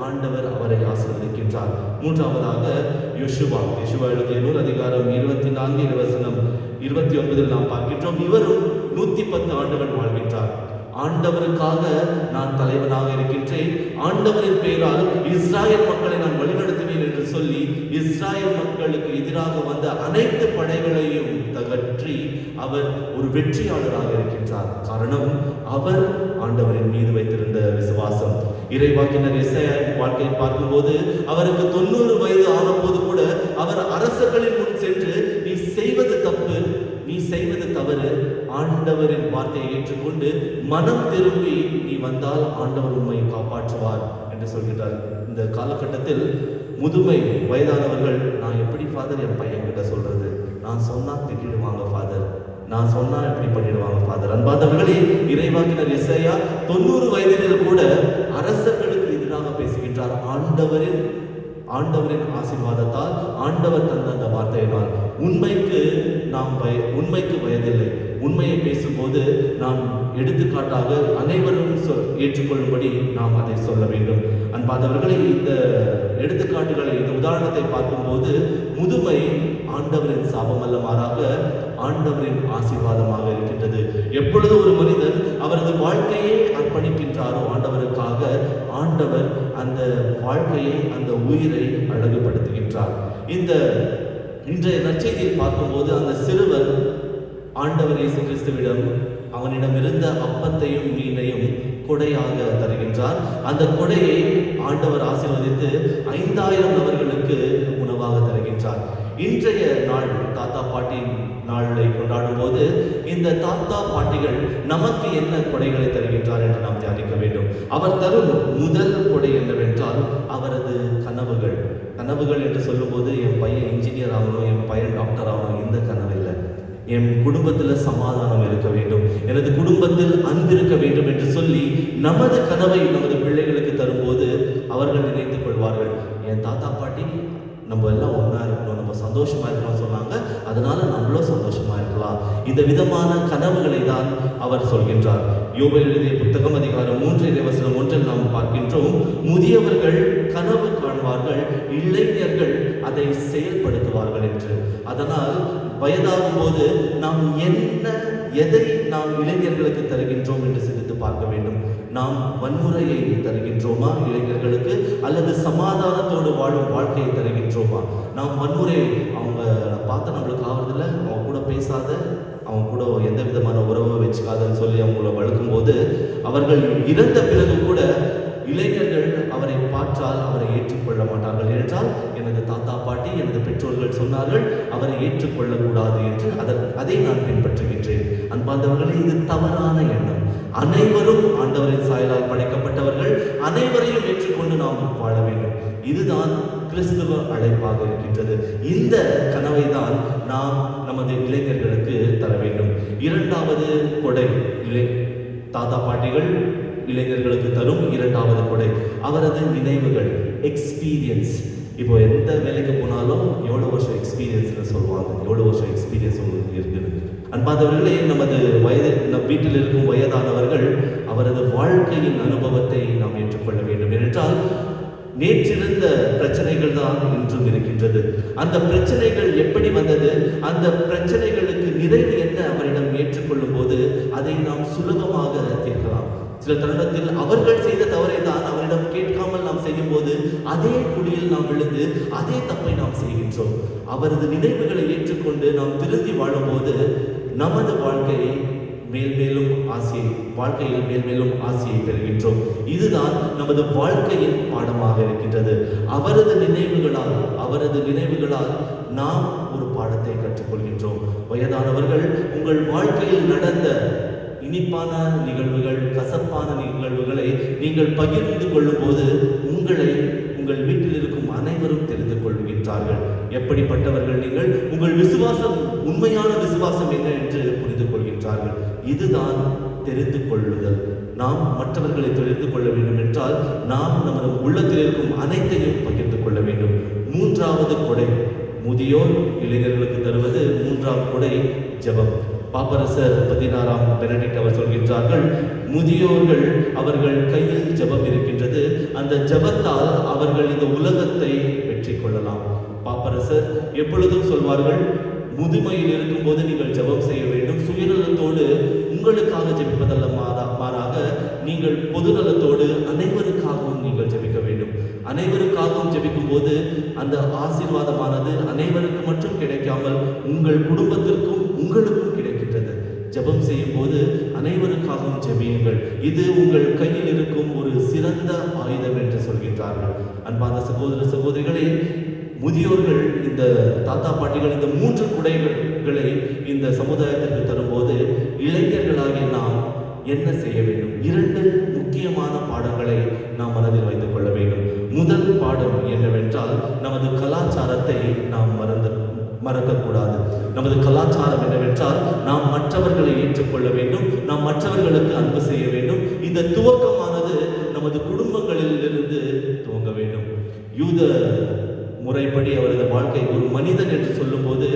ஆண்டவர் அவரை ஆசீர்வதிக்கின்றார். மூன்றாவதாக யோசுவா எழுதிய நூல் அதிகாரம் 24 இறைவசனம் 29 நாம் பார்க்கின்றோம். இவரும் 110 ஆண்டுகள் வாழ்கின்றார். ஆண்டவருக்காக நான் தலைவனாக இருக்கின்றேன், ஆண்டவரின் பெயரால் இஸ்ராயல் மக்களை நான் வழிநடத்துவேன் என்று சொல்லி இஸ்ராயல் மக்களுக்கு எதிராக வந்த அனைத்து படைகளையும் தகற்றி அவர் ஒரு வெற்றியாளராக இருக்கின்றார். காரணம், அவர் ஆண்டவரின் மீது வைத்திருந்த விசுவாசம். இறைவாக்கினர் எசேயாவின் வாழ்க்கையை பார்க்கும்போது அவருக்கு 90 வயது ஆன போது கூட அவர் அரசர்களின் முன் சென்று நீ செய்வது தப்பு, நீ செய்வது தவறு, ஆண்டவரின் வார்த்தையை ஏற்றுக்கொண்டு மனம் திரும்பி நீ வந்தால் ஆண்டவர் உண்மையை காப்பாற்றுவார் என்று சொல்கிறார். இந்த காலகட்டத்தில் முதுமை வயதானவர்கள், நான் எப்படி ஃபாதர் என் பையன் கிட்ட சொல்றது, நான் சொன்னா திட்டிடுவாங்க ஃபாதர், நான் சொன்னா எப்படி பண்ணிடுவாங்க ஃபாதர். அன்பார்ந்தவர்களே, இறைவாக்கினர் எசேயா 90 வயதில் கூட அரசர்களுக்கு எதிராக பேசுகின்றார். ஆண்டவரின் ஆசீர்வாதத்தால், ஆண்டவர் தந்த அந்த வார்த்தையினால். உண்மைக்கு வயதில்லை. உண்மையை பேசும்போது நாம் எடுத்துக்காட்டாக அனைவரும் ஏற்றுக்கொள்ளும்படி நாம் அதை சொல்ல வேண்டும். அன்பார்ந்தவர்களை, இந்த எடுத்துக்காட்டுகளை, இந்த உதாரணத்தை பார்க்கும்போது முதுமை ஆண்டவரின் சாபம் அல்ல, மாறாக ஆண்டவரின் ஆசீர்வாதமாக இருக்கின்றது. எப்பொழுது ஒரு மனிதன் அவரது வாழ்க்கையை அர்ப்பணிக்கின்றாரோ ஆண்டவருக்காக, ஆண்டவர் அந்த வாழ்க்கையை, அந்த உயிரை அழகுபடுத்துகின்றார். இந்த இன்றைய நற்செய்தியில் பார்க்கும்போது அந்த சிறுவர் ஆண்டவர் இயேசு கிறிஸ்துவிடம் அவனிடம் இருந்த அப்பத்தையும் மீனையும் கொடையாக தருகின்றார். அந்த கொடையை ஆண்டவர் ஆசீர்வதித்து 5000 நபர்களுக்கு உணவாக தருகின்றார். இன்றைய நாள் தாத்தா பாட்டி நாளை கொண்டாடும் போது இந்த தாத்தா பாட்டிகள் நமக்கு என்ன கொடைகளை தருகின்றார் என்று நாம் தியானிக்க வேண்டும். அவர் தரும் முதல் கொடை என்னவென்றால் அவரது கனவுகள் என்று சொல்லும்போது என் பையன் இன்ஜினியர் ஆகணும், என் பையன் டாக்டர் ஆகணும், இந்த கனவு இல்லை. என் குடும்பத்தில் சமாதானம் இருக்க வேண்டும், எனது குடும்பத்தில் அன்பு இருக்க வேண்டும் என்று சொல்லி நமது கனவை நமது பிள்ளைகளுக்கு தரும்போது அவர்கள் நினைத்துக் கொள்வார்கள், என் தாத்தா பாட்டி நம்ம எல்லாம் ஒன்றா இருக்கணும், நம்ம சந்தோஷமா இருக்கணும் சொன்னாங்க, அதனால நம்மளும் சந்தோஷமா இருக்கலாம். இந்த விதமான கனவுகளை தான் அவர் சொல்கின்றார். யோபேல் எழுதிய புத்தகம் அதிகாரம் 3 இறைவசனம் 1 நாம் பார்க்கின்றோம். முதியவர்கள் கனவு காண்பார்கள், இளைஞர்கள் அதை செயல்படுத்துவார்கள் என்று. அதனால் வயதாகும் போது நாம் எதை நாம் இளைஞர்களுக்கு தருகின்றோம் என்று சிந்தித்து பார்க்க வேண்டும். நாம் வன்முறையை தருகின்றோமா இளைஞர்களுக்கு, அல்லது சமாதானத்தோடு வாழும் வாழ்க்கையை தருகின்றோமா? நாம் வன்முறை, அவங்க பார்த்து நம்மளுக்கு ஆவறதில்லை, அவங்க கூட பேசாத, அவங்க கூட எந்த விதமான உறவை வச்சுக்காதன்னு சொல்லி அவங்கள வளர்க்கும் போது அவர்கள் இறந்த பிறகு கூட இளைஞர்கள் அவரை பார்த்தால் அவரை ஏற்றுக்கொள்ள மாட்டார்கள். என்றால் எனது தாத்தா பாட்டி, எனது பெற்றோர்கள் சொன்னார்கள் அவரை ஏற்றுக்கொள்ளக்கூடாது என்று, அதை நான் பின்பற்றுகின்றேன். அன்பார்ந்தவர்களே, இது தவறான எண்ணம். அனைவரும் ஆண்டவரின் சாயலால் படைக்கப்பட்டவர்கள், அனைவரையும் ஏற்றுக்கொண்டு நாம் வாழ வேண்டும். இதுதான் கிறிஸ்துவ அழைப்பாக இருக்கின்றது. இந்த கனவை தான் நாம் நமது இளைஞர்களுக்கு தர வேண்டும். இரண்டாவது கொடை, தாத்தா பாட்டிகள் இளைஞர்களுக்கு தரும் இரண்டாவது கொடை அவரது நினைவுகள், எக்ஸ்பீரியன்ஸ். இப்போ எந்த வேலைக்கு போனாலும் எவ்வளோ வருஷம் எக்ஸ்பீரியன்ஸ்னு சொல்லுவாங்க, எவ்வளோ வருஷம் எக்ஸ்பீரியன்ஸ் உங்களுக்கு இருக்குது. அன்பாதவர்களே, நமது நம் வீட்டில் இருக்கும் வயதானவர்கள் அவரது வாழ்க்கையின் அனுபவத்தை நாம் ஏற்றுக்கொள்ள வேண்டும். ஏனென்றால் நேற்றிருந்த பிரச்சனைகள் தான் இன்றும் இருக்கின்றது. அந்த பிரச்சனைகள் எப்படி வந்தது, அந்த பிரச்சனைகளுக்கு நிறைவு என்ன அவரிடம் ஏற்றுக்கொள்ளும் போது அதை நாம் சுலபமாக தீர்க்கலாம். சில தருணத்தில் அவர்கள் செய்த தவறை தான் அவரிடம் கேட்காமல் நாம் செய்யும் போது அதே குழியில் நாம் விழுந்து அதே தப்பை நாம் செய்கின்றோம். அவரது நினைவுகளை ஏற்றுக்கொண்டு நாம் திருந்தி வாழும்போது நமது வாழ்க்கையில் மேல்மேலும் ஆசையை பெறுகின்றோம். இதுதான் நமது வாழ்க்கையின் பாடமாக இருக்கின்றது. அவரது நினைவுகளால் நாம் ஒரு பாடத்தை கற்றுக்கொள்கின்றோம். வயதானவர்கள், உங்கள் வாழ்க்கையில் நடந்த இனிப்பான நிகழ்வுகள், கசப்பான நிகழ்வுகளை நீங்கள் பகிர்ந்து கொள்ளும் போது உங்கள் வீட்டில் இருக்கும் அனைவரும் தெரிந்து கொள்கின்றார்கள். எப்படிப்பட்டவர்கள் நீங்கள், உங்கள் விசுவாசம், உண்மையான விசுவாசம் என்ன என்று புரிந்து கொள்கின்றார்கள். இதுதான் தெரிந்து கொள்ளுதல். நாம் மற்றவர்களை தெரிந்து கொள்ள வேண்டும் என்றால் நாம் நமது உள்ளத்தில் இருக்கும் அனைத்தையும் பகிர்ந்து கொள்ள வேண்டும். மூன்றாவது கொடை, முதியோர் இளைஞர்களுக்கு தருவது மூன்றாம் கொடை ஜெபம். பாப்பரசர் 16ஆம் பெனடிக்ட் அவர் சொல்கின்றார்கள், முதியோர்கள் அவர்கள் கையில் ஜெபம் இருக்கின்றது, அந்த ஜெபத்தால் அவர்கள் இந்த உலகத்தை வெற்றி கொள்ளலாம். பாப்பரசர் எப்பொழுதும் சொல்வார்கள், முதுமையில் இருக்கும் போது நீங்கள் ஜெபம் செய்ய வேண்டும். சுயநலத்தோடு உங்களுக்காக ஜெபிப்பதல்ல, மாறாக நீங்கள் பொதுநலத்தோடு அனைவருக்காகவும் நீங்கள் ஜெபிக்க வேண்டும். அனைவருக்காகவும் ஜெபிக்கும் போது அந்த ஆசீர்வாதமானது அனைவருக்கு மட்டும் கிடைக்காமல் உங்கள் குடும்பத்திற்கும் உங்களுக்கும் கிடைக்கின்றது. ஜெபம் செய்யும் போது அனைவருக்காகவும் ஜெபியுங்கள். இது உங்கள் கையில் இருக்கும் ஒரு சிறந்த ஆயுதம் என்று சொல்கின்றார்கள். அன்பான சகோதர சகோதரிகளே, முதியோர்கள், இந்த தாத்தா பாட்டிகள் இந்த மூன்று குடைகளை இந்த சமுதாயத்திற்கு தரும்போது இளைஞர்களாகிய நாம் என்ன செய்ய வேண்டும்? 2 முக்கியமான பாடங்களை நாம் மனதில் வைத்துக் கொள்ள வேண்டும். முதல் பாடம் என்னவென்றால், நமது கலாச்சாரத்தை நாம் மறக்கக்கூடாது. நமது கலாச்சாரம் என்னவென்றால், நாம் மற்றவர்களை ஏற்றுக்கொள்ள வேண்டும், நாம் மற்றவர்களுக்கு அன்பு செய்ய வேண்டும். இந்த துவக்கமானது நமது குடும்பங்களில் இருந்து துவங்க வேண்டும். யூத முறைப்படி அவரது வாழ்க்கை, ஒரு மனிதன் என்று சொல்லும் போது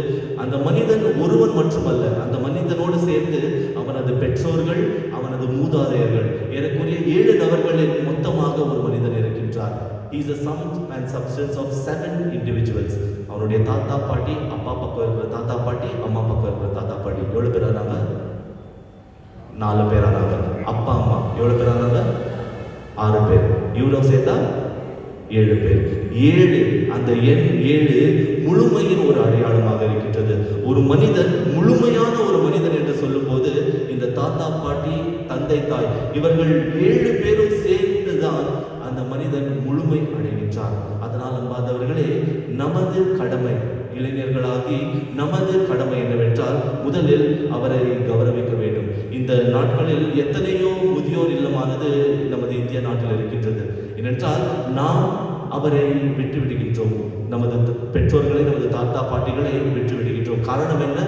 அந்த மனிதன் ஒருவன் மட்டுமல்ல, அந்த மனிதனோடு சேர்ந்து அவனது பெற்றோர்கள், அவனது மூதாதையர்கள், ஏறக்குறைய 7 நபர்களில் மொத்தமாக ஒரு மனிதன் இருக்கின்றார். He is a sum and substance of 7 individuals. அவனுடைய தாத்தா பாட்டி, அப்பா பக்கம் இருக்கிற தாத்தா பாட்டி, அம்மா பக்கம் இருக்கிற தாத்தா பாட்டி எவ்வளவு பேர் ஆனாங்க? 4 பேர் ஆனாங்க. அப்பா அம்மா எவ்வளவு பேர் ஆனாங்க? 6 பேர். இவ்வளவு சேர்த்தா 7 பேர். 7, அந்த எண் 7 முழுமையின் ஒரு அடையாளமாக இருக்கின்றது. ஒரு மனிதன் முழுமையான ஒரு மனிதன் என்று சொல்லும் போது இந்த தாத்தா பாட்டி, தந்தை தாய் இவர்கள் 7 பேரும் சேர்ந்துதான் அந்த மனிதன் முழுமை அடைகின்றார். அதனால் அன்பார்ந்தவர்களே, நமது கடமை, இளைஞர்களாகி நமது கடமை என்னவென்றால், முதலில் அவரை கௌரவிக்க வேண்டும். இந்த நாட்களில் எத்தனையோ முதியோர் இல்லமானது நமது இந்திய நாட்டில் இருக்கின்றது. ஏனென்றால் நாம் அவரை விட்டு விடுகின்றோம். நமது பெற்றோர்களை, நமது தாத்தா பாட்டிகளை விட்டு விடுகின்றோம். காரணம் என்ன?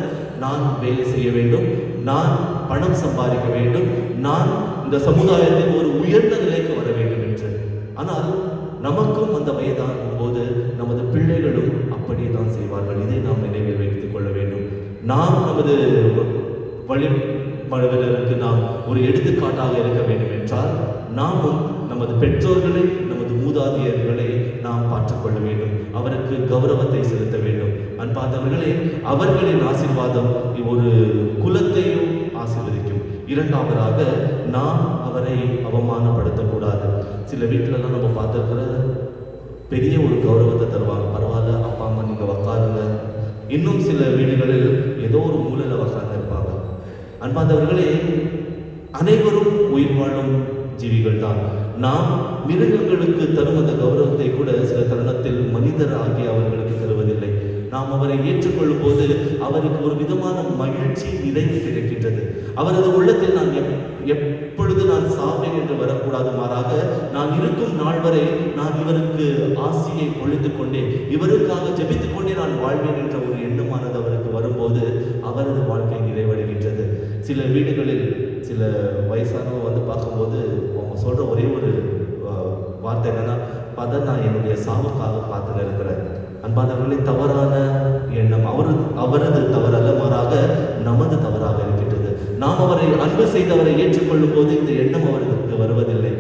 நான் வேலை செய்ய வேண்டும், நான் பணம் சம்பாதிக்க வேண்டும், நான் இந்த சமுதாயத்தில் ஒரு உயர்ந்த நிலைக்கு வர வேண்டும் என்று. ஆனால் நமக்கும் அந்த வயதாகும் போது நமது பிள்ளைகளும் அப்படியே தான் செய்வார்கள். இதை நாம் நினைவில் வைத்துக் கொள்ள வேண்டும். நாம் நமது வழிமழுவதற்கு நாம் ஒரு எடுத்துக்காட்டாக இருக்க வேண்டும் என்றால், நாமும் நமது பெற்றோர்களை, நமது மூதாதையர்களை நாம் பார்த்துக்கொள்ள வேண்டும். அவருக்கு கௌரவத்தை செலுத்த வேண்டும். அன்பார்ந்தவர்களே, அவர்களின் ஆசீர்வாதம் ஒரு குலத்தையும் ஆசீர்வதிக்கும். இரண்டாவதாக, நாம் அவரை அவமானப்படுத்தக்கூடாது. சில வீட்டிலலாம் நம்ம பார்த்துருக்கிற பெரிய ஒரு கௌரவத்தை தருவாங்க. பரவாயில்ல, அப்பா அம்மா நீங்கள் உக்காருங்க. இன்னும் சில வீடுகளில் ஏதோ ஒரு மூலையில் உக்காந்து இருப்பாங்க. அன்பார்ந்தவர்களே, அனைவரும் உயிர் வாழும் ஜீவிகள் தான். நாம் மிருகங்களுக்கு தரும் அந்த கௌரவத்தை கூட சில தருணத்தில் மனிதர் ஆகிய அவர்களுக்கு தருவதில்லை. நாம் அவரை ஏற்றுக்கொள்ளும் போது அவருக்கு ஒரு விதமான மகிழ்ச்சி, நிறைவு கிடைக்கின்றது. அவரது உள்ளத்தில் நான் எப்பொழுது நான் சாவேன் என்று வரக்கூடாது, மாறாக நான் இருக்கும் நாள் வரை நான் இவருக்கு ஆசியை பொழித்துக் கொண்டே, இவருக்காக ஜெபித்துக் கொண்டே நான் வாழ்வேன் என்ற ஒரு எண்ணமானது அவருக்கு வரும்போது அவரது வாழ்க்கை நிறைவடைகின்றது. சில வீடுகளில் சில வயசானவங்க வந்து பார்க்கும்போது அவங்க சொல்ற ஒரே ஒரு வார்த்தை என்னன்னா, நான் என்னுடைய சாவுக்காக பார்த்து இருக்கிறேன். அன்பாதவர்களே, தவறான எண்ணம். அவரது தவறல்ல, மாறாக நமது தவறாக இருக்கின்றது. நாம் அவரை அன்பு செய்தவரை ஏற்றுக்கொள்ளும் போது இந்த எண்ணம் அவருக்கு வருவதில்லை.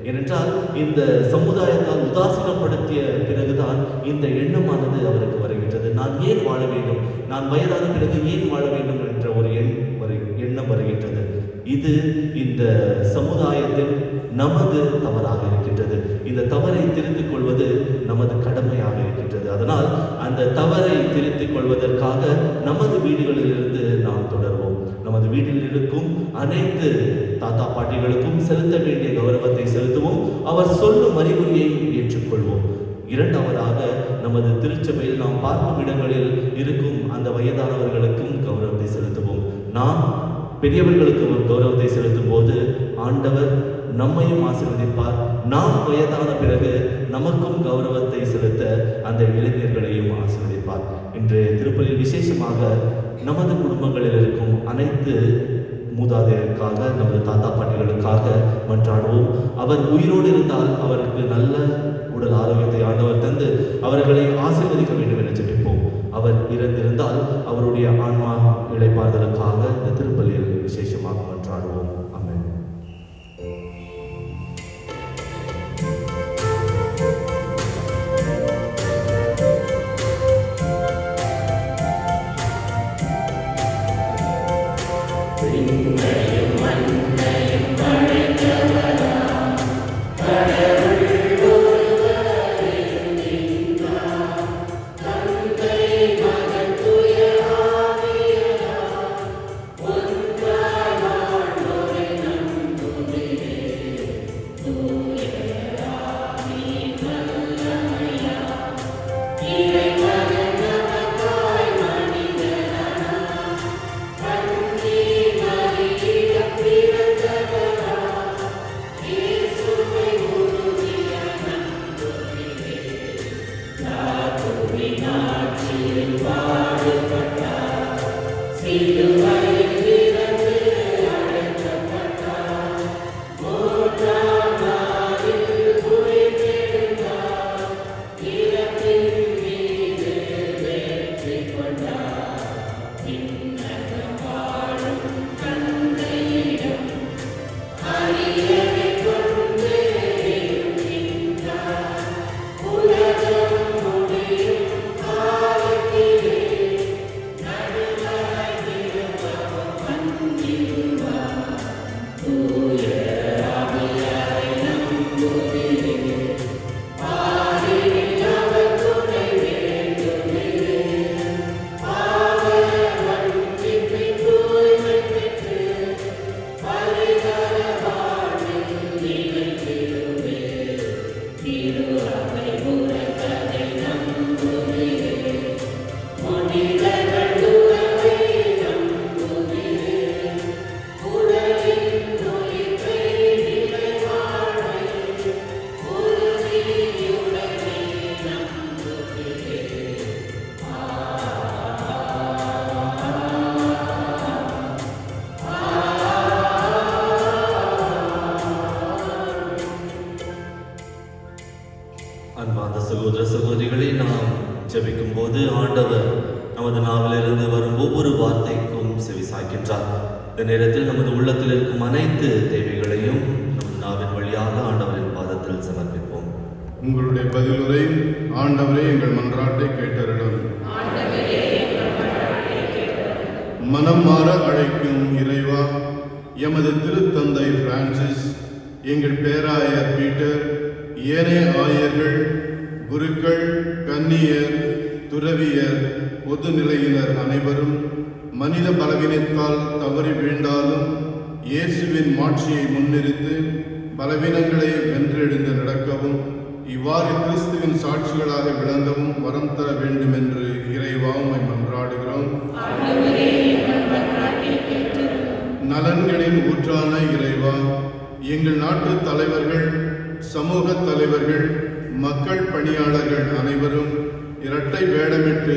ஏனென்றால் இந்த சமுதாயத்தால் உதாசீனப்படுத்திய பிறகுதான் இந்த எண்ணமானது அவருக்கு வருகின்றது. நான் ஏன் வாழ வேண்டும், நான் வயதான பிறகு ஏன் வாழ வேண்டும் என்ற ஒரு எண்ணம் வருகின்றது. இது இந்த சமுதாயத்தில் நமது தவறாக இருக்கின்றது. இந்த தவறை திருத்திக் கொள்வது நமது கடமையாக இருக்கின்றது. அதனால் அந்த தவறை திருத்திக் கொள்வதற்காக நமது வீடுகளிலிருந்து நாம் தொடர்வோம். நமது வீட்டில் இருக்கும் அனைத்து தாத்தா பாட்டிகளுக்கும் செலுத்த வேண்டிய கௌரவத்தை செலுத்துவோம். அவர் சொல்லும் அறிவுரையை ஏற்றுக்கொள்வோம். இரண்டாவதாக, நமது திருச்சபையில் நாம் பார்க்கும் இடங்களில் இருக்கும் அந்த வயதானவர்களுக்கும் கௌரவத்தை செலுத்துவோம். நாம் பெரியவர்களுக்கு ஒரு கௌரவத்தை செலுத்தும் போது ஆண்டவர் நம்மையும் ஆசீர்வதிப்பார். நாம் வயதான பிறகு நமக்கும் கௌரவத்தை செலுத்த அந்த இளைஞர்களையும் ஆசீர்வதிப்பார். இன்றைய திருப்பலியில் விசேஷமாக நமது குடும்பங்களில் இருக்கும் அனைத்து மூதாதையருக்காக, நமது தாத்தா பாட்டிகளுக்காக மன்றாடுவோம். அவர் உயிரோடு இருந்தால் அவருக்கு நல்ல உடல் ஆரோக்கியத்தை ஆண்டவர் தந்து அவர்களை ஆசீர்வதிக்க வேண்டும் என ஜெபிப்போம். அவர் இறந்திருந்தால் அவருடைய ஆன்மா இளைப்பாறுதலுக்காக இந்த திருப்பலியில் விசேஷமாக மன்றாடுவோம். ஆமென். அன்பார்ந்த சகோதர சகோதரிகளை, நாம் ஜெபிக்கும் போது ஆண்டவர் நமது நாவிலிருந்து வரும் ஒவ்வொரு வார்த்தைக்கும் செவி சாய்க்கின்றார். இந்த நேரத்தில் நமது உள்ளத்தில் இருக்கும் அனைத்து தேவைகளையும் நம் நாவின் வழியாக ஆண்டவரின் பாதத்தில் சமர்ப்பிப்போம். உங்களுடைய பதிலுரை, ஆண்டவரே எங்கள் மன்றாட்டை கேட்டருளும். மனம் மாற அழைக்கும் இறைவா, எமது திருத்தந்தை பிரான்சிஸ், எங்கள் பேராயர் பீட்டர், ஏனைய ஆயர்கள், குருக்கள், கன்னியர், துறவியர், பொதுநிலையினர் அனைவரும் மனித பலவீனத்தால் தவறி வீழ்ந்தாலும் இயேசுவின் மாட்சியை முன்னிறுத்து பலவீனங்களை வென்றெழுந்து நடக்கவும், இவ்வாறு கிறிஸ்துவின் சாட்சிகளாக விளங்கவும் வரம் தர வேண்டும் என்று இறைவா உம்மை மன்றாடுகிறோம். நலன்களின் ஊற்றான இறைவா, எங்கள் நாட்டு தலைவர்கள், சமூக தலைவர்கள், மக்கள் பணியாளர்கள் அனைவரும் இரட்டை வேடமிட்டு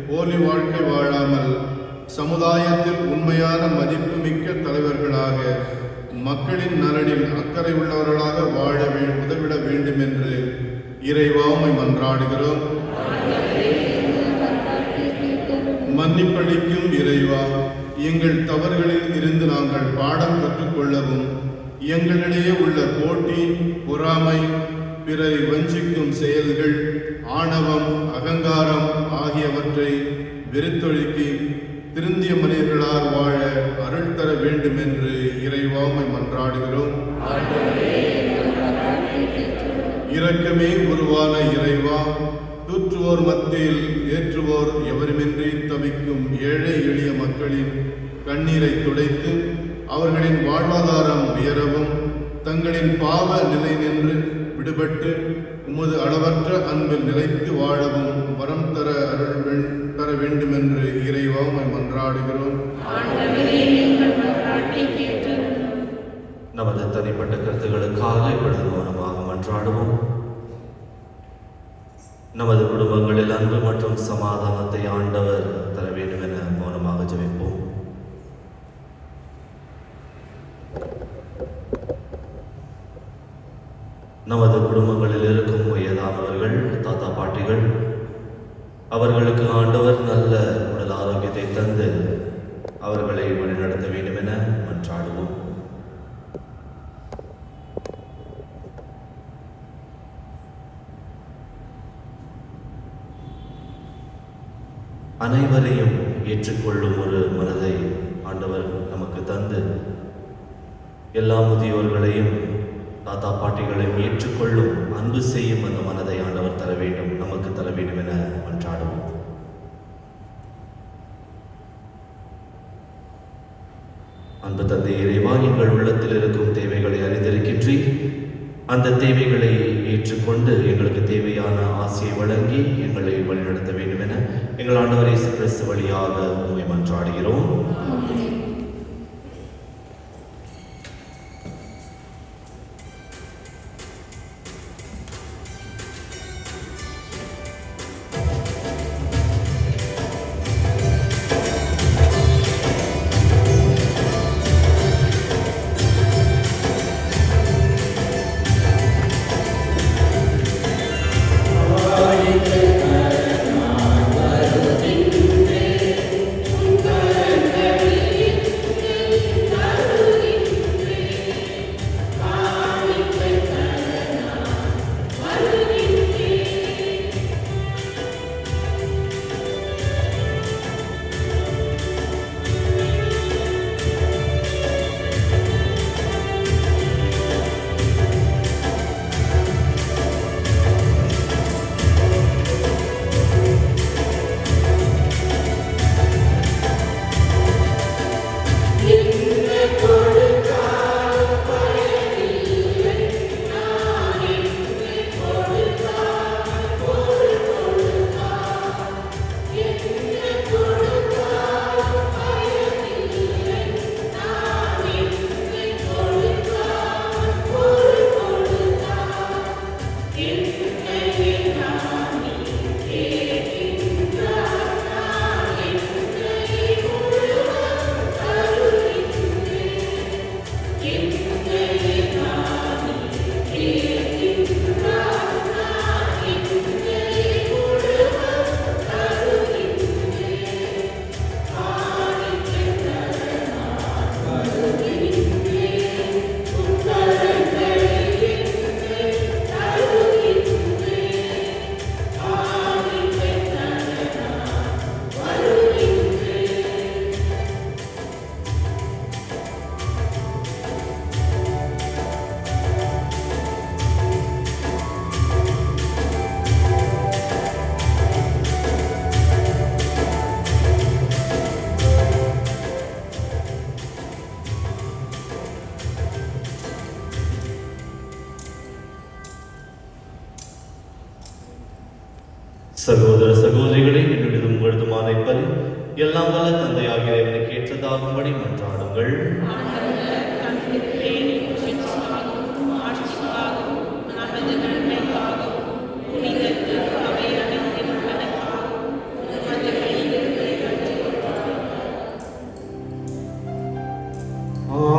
போலி வாழ்க்கை வாழாமல் சமுதாயத்தில் உண்மையான மதிப்புமிக்க தலைவர்களாக, மக்களின் நலனில் அக்கறை உள்ளவர்களாக வாழ உதவிட வேண்டும் என்று இறைவா உம்மை மன்றாடுகிறோம். மன்னிப்பளிக்கும் இறைவா, எங்கள் தவறுகளில் இருந்து நாங்கள் பாடம் கற்றுக்கொள்ளவும், எங்களிடையே உள்ள போட்டி, பொறாமை, பிறரை வஞ்சிக்கும் செயல்கள், ஆணவம், அகங்காரம் ஆகியவற்றை வெறுத்தொழுக்கி திருந்திய மனிதர்களால் வாழ அருள் தர வேண்டும் என்று இறைவாமை மன்றாடுகிறோம். இரக்கமே உருவான இறைவா, தூற்றுவோர் மத்தியில் ஏற்றுவோர் எவருமின்றி தவிக்கும் ஏழை எளிய மக்களின் கண்ணீரை துடைத்து அவர்களின் வாழ்வாதாரம் உயரவும் தங்களின் பாவ நிலை நின்று விடுபட்டு உமது அளவற்ற அன்பில் நிலைத்து வாழவும் வரம் தர வேண்டுமென்று இறைவாமை மன்றாடுகிறோம். நமது தனிப்பட்ட கருத்துக்களுக்காக இப்பொழுது மௌனமாக மன்றாடுவோம். நமது குடும்பங்களில் அன்பு மற்றும் சமாதானத்தை ஆண்டவர் தர வேண்டும் என மௌனமாக ஜெபிப்போம். நமது குடும்பங்களில் இருக்கும் வயதானவர்கள், தாத்தா பாட்டிகள், அவர்களுக்கு ஆண்டவர் நல்ல உடல் ஆரோக்கியத்தை தந்து அவர்களை வழிநடத்த வேண்டும் என மன்றாடுவோம். அனைவரையும் ஏற்றுக்கொள்ளும் ஒரு மனதை ஆண்டவர் நமக்கு தந்து எல்லா முதியோர்களையும் தாத்தா பாட்டிகளையும் ஏற்றுக்கொள்ளும் அன்பு செய்யும் அந்த மனதை ஆண்டவர் தர வேண்டும், நமக்கு தர வேண்டும் என மன்றாடுவோம். அன்பு தந்தை இறைவா, எங்கள் உள்ளத்தில் இருக்கும் தேவைகளை அறிந்திருக்கின்றீர். அந்த தேவைகளை ஏற்றுக்கொண்டு எங்களுக்கு தேவையான ஆசையை வழங்கி எங்களை வழிநடத்த வேண்டும் என எங்கள் ஆண்டவர் இயேசு கிறிஸ்து வழியாக உம்மை மன்றாடுகிறோம். சகோதர சகோதரிகளே, என்னுடையதும் உங்களதுமான இப்பலி எல்லாம் வல்ல தந்தையாகிய இறைவனுக்கு ஏற்றதாகும்படி மன்றாடுங்கள்.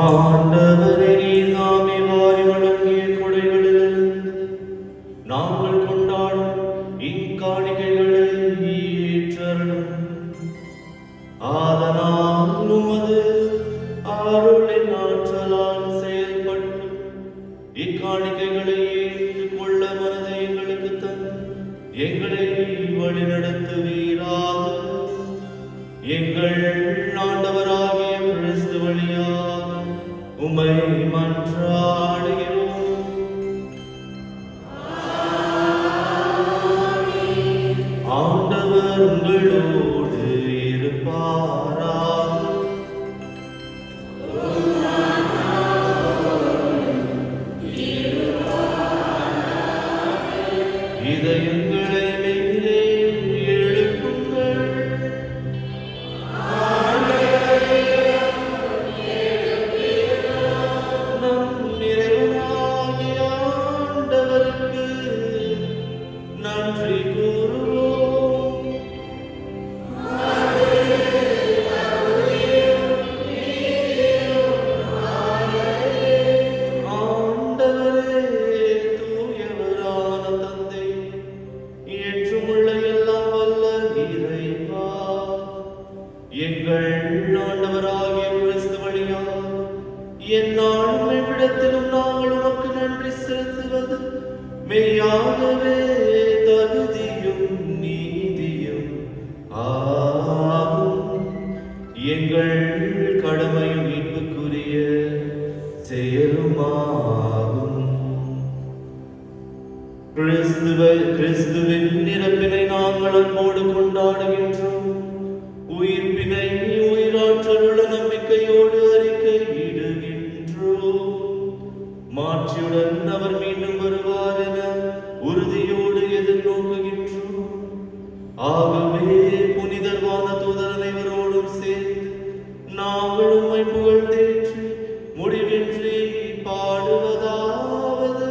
ஆண்டவரே, நீர் தாமே வாரி வழங்கிய கொடைகளிலிருந்து நாங்கள் கொண்டாடும் இக்காணிக்கைகளை ஏற்றருளும். ஆதலால் உமது அருளின் ஆற்றலால் செயல்பட்டு இக்காணிக்கைகளை ஏற்றுக்கொள்ள மனதை எங்களுக்கு தந்து எங்களை வழிநடத்துவீராக. எங்கள் இதயங்களை மேலே எழுப்புங்கள். நம் இறைவனாகிய ஆண்டவருக்கு நன்றி கூறுவோம். ஆண்டவரே, தூயவரான தந்தை, என்றுமுள்ள எல்லாம் வல்ல இறைவா, எங்கள் ஆண்டவராகிய கிறிஸ்து வழியாக எந்நாளும் எவ்விடத்திலும் நாங்கள் உமக்கு நன்றி செலுத்துவது மெய்யாகவே தகுதியும் நீதியும் ஆகும். எங்கள் கடமையும் மீட்புக்குரிய செயலுமாகும். கிறிஸ்துவின் நிரப்பினை நாங்கள் அன்போடு கொண்டாடுகின்றோம். உயிர்ப்பினை உயிராற்றல் உள்ள நம்பிக்கையோடு அறிக்கையிடுகின்றோம். மாட்சியுடன் அவர் மீண்டும் வருவார் என உறுதியோடு எதிர்நோக்குகின்றோம். ஆகவே புனிதர்வான தூதர் அனைவரோடும் சேர்ந்து நாங்கள் உம்மை புகழ்ந்தேற்றி முடிவின்றி பாடுவதாவது.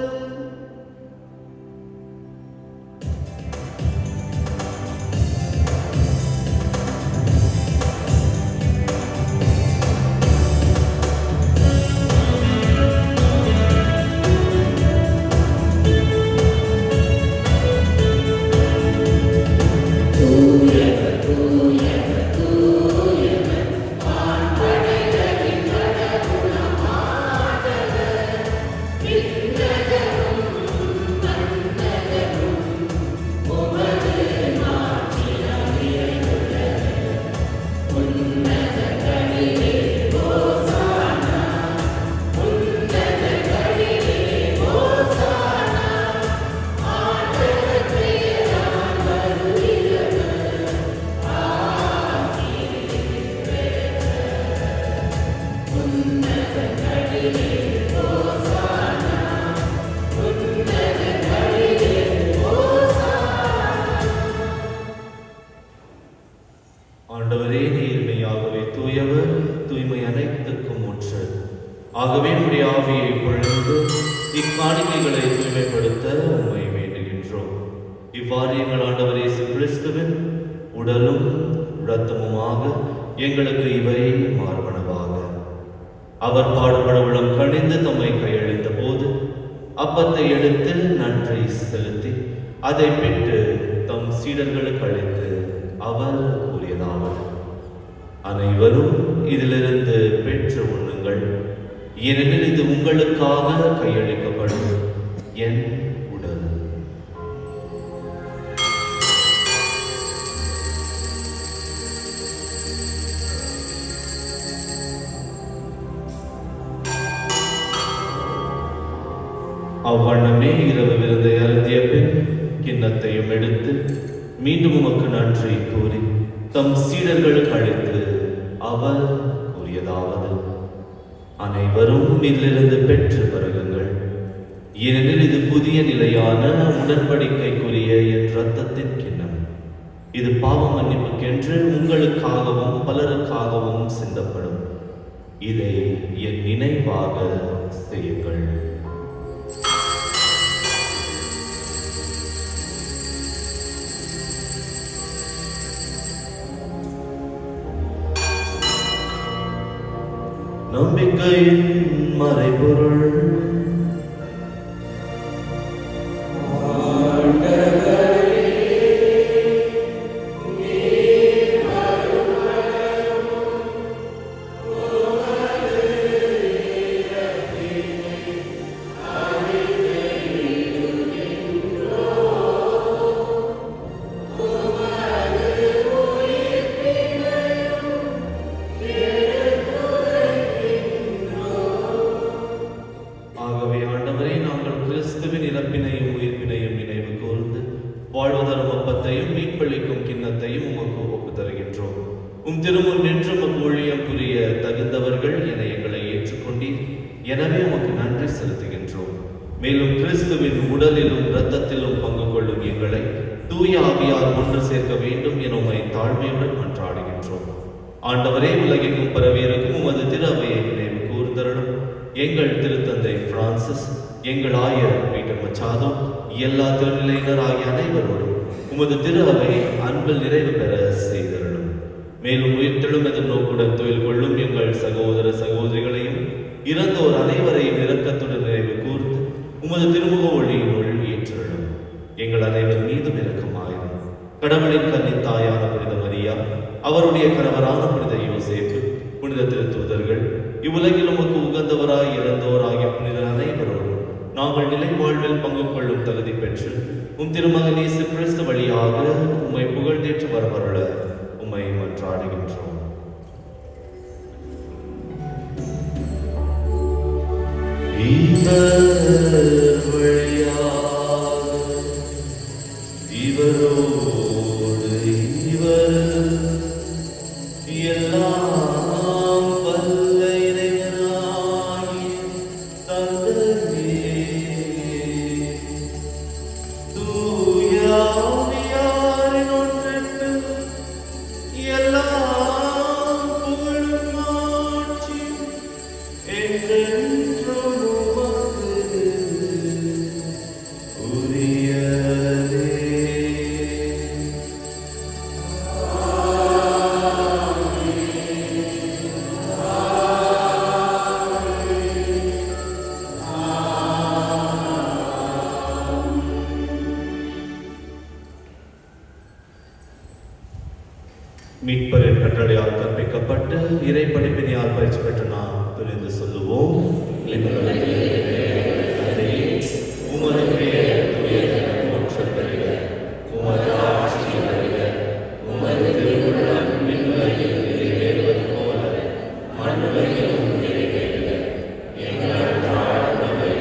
ஆண்டவரே, நீர்மையாகவே தூயவர், தூய்மை அனைத்துக்கும் ஊற்று. ஆகவே உம்முடைய ஆவியை பொழிந்து இக்காணிக்கைகளை தூய்மைப்படுத்த உம்மை வேண்டுகின்றோம். இவ்வாறு எங்கள் ஆண்டவர் இயேசு கிறிஸ்துவின் உடலும் இரத்தமுமாக எங்களுக்கு இவை மார்பனவாக. அவர் பாடுபட உளம் கணிந்து தம்மை கையளித்த போது அப்பத்தை எடுத்து நன்றி செலுத்தி அதை பெற்று தம் சீடர்களுக்கு அளித்து அவர் கூறியதாவது: அனைவரும் இதிலிருந்து பெற்று உண்ணுங்கள், ஏனெனில் இது உங்களுக்காக கையளிக்கப்படும் என் உடல். அவ்வண்ணமே இரவு விருந்தை அருந்திய பின் கிண்ணத்தையும் எடுத்து மீண்டும் உமக்கு நன்றி கூறி தம் சீடர்களுக்கு அளித்து அவர் கூறியதாவது: அனைவரும் இதிலிருந்து பெற்று பருகுங்கள், ஏனெனில் இது புதிய நிலையான உடன்படிக்கைக்குரிய என் இரத்தத்தின் கிண்ணம். இது பாவ மன்னிப்புக்கென்று உங்களுக்காகவும் பலருக்காகவும் சிந்தப்படும். இதை என் நினைவாக செய்யுங்கள். நம்பிக்கையின் மறைபொருள். வாழ்வதரும் அப்பத்தையும் மீட்பளிக்கும் கிண்ணத்தையும் உமக்கு ஒப்புத் தருகின்றோம். உம் திருமுன் நின்று உமக்கு ஊழியம் புரிய தகுந்தவர்கள் என எங்களை ஏற்றுக்கொண்டீர். எனவே உமக்கு நன்றி செலுத்துகின்றோம். மேலும் கிறிஸ்துவின் உடலிலும் இரத்தத்திலும் பங்கு கொள்ளும் தூய ஆவியார் ஒன்று சேர்க்க வேண்டும் என உம்மை தாழ்மையுடன் மன்றாடுகின்றோம். ஆண்டவரே, உலகெங்கும் பரவியிருக்கும் உமது திரு அவையை நினைவு கூர்ந்தருளும். எங்கள் திருத்தந்தை பிரான்சிஸ், எங்கள் ஆயர் பீட்டர் மச்சாதோ, எல்லா திருநிலையினர் ஆகிய அனைவரோடும் உமது திரு அவை அன்பில் நிறைவு பெற செய்தருளும். மேலும் உயிர்த்தெழும் எதிர்நோக்குடன் தொழில் கொள்ளும் எங்கள் சகோதர சகோதரிகளையும் இறந்தோர் அனைவரையும் இரக்கத்துடன் நினைவு கூர்ந்து உமது திருமுக ஒளியினுள் ஏற்றருளும். எங்கள் அனைவர் மீதும் இரக்கமாயிரும். கடவுளின் கன்னித் தாயான புனித மரியா, அவருடைய கணவரான புனித யோசேப்பு, புனித திருத்தூதர்கள், இவ்வுலகில் உமக்கு உகந்தவராய் இறந்தோர் ஆகிய புனிதர் அனைவரோடும் நாங்கள் நிலை வாழ்வில் பங்கு கொள்ளும் தகுதி பெற்று உம் திருமகன் இயேசு கிறிஸ்து வழியாக உம்மை புகழ்ந்தேற்று வரவருள உம்மை மன்றாடுகின்றோம். இவரோடு இவர் எல்லாம் வல்ல இறைவனாகிய தந்தையே, தூய ஆவியாரின் ஒன்றிற்கு எல்லா புகழும் ஆட்சியும் என்றென்றும் உமக்கு உரியதே. மீட்பரின் கட்டளையால் கற்பிக்கப்பட்டு இறை படிப்பினையால் பயிற்சி பெற்ற நாம் துணிந்து சொல்லுவோம். உமது பெயர் போற்றப் பெறுக. உமது ஆட்சி வருக. உமது திருவுள்ளம் விண்ணுலகில் நிறைவேறுவது போல மண்ணுலகிலும் நிறைவேறுக. எங்கள் தாழ்ந்தவை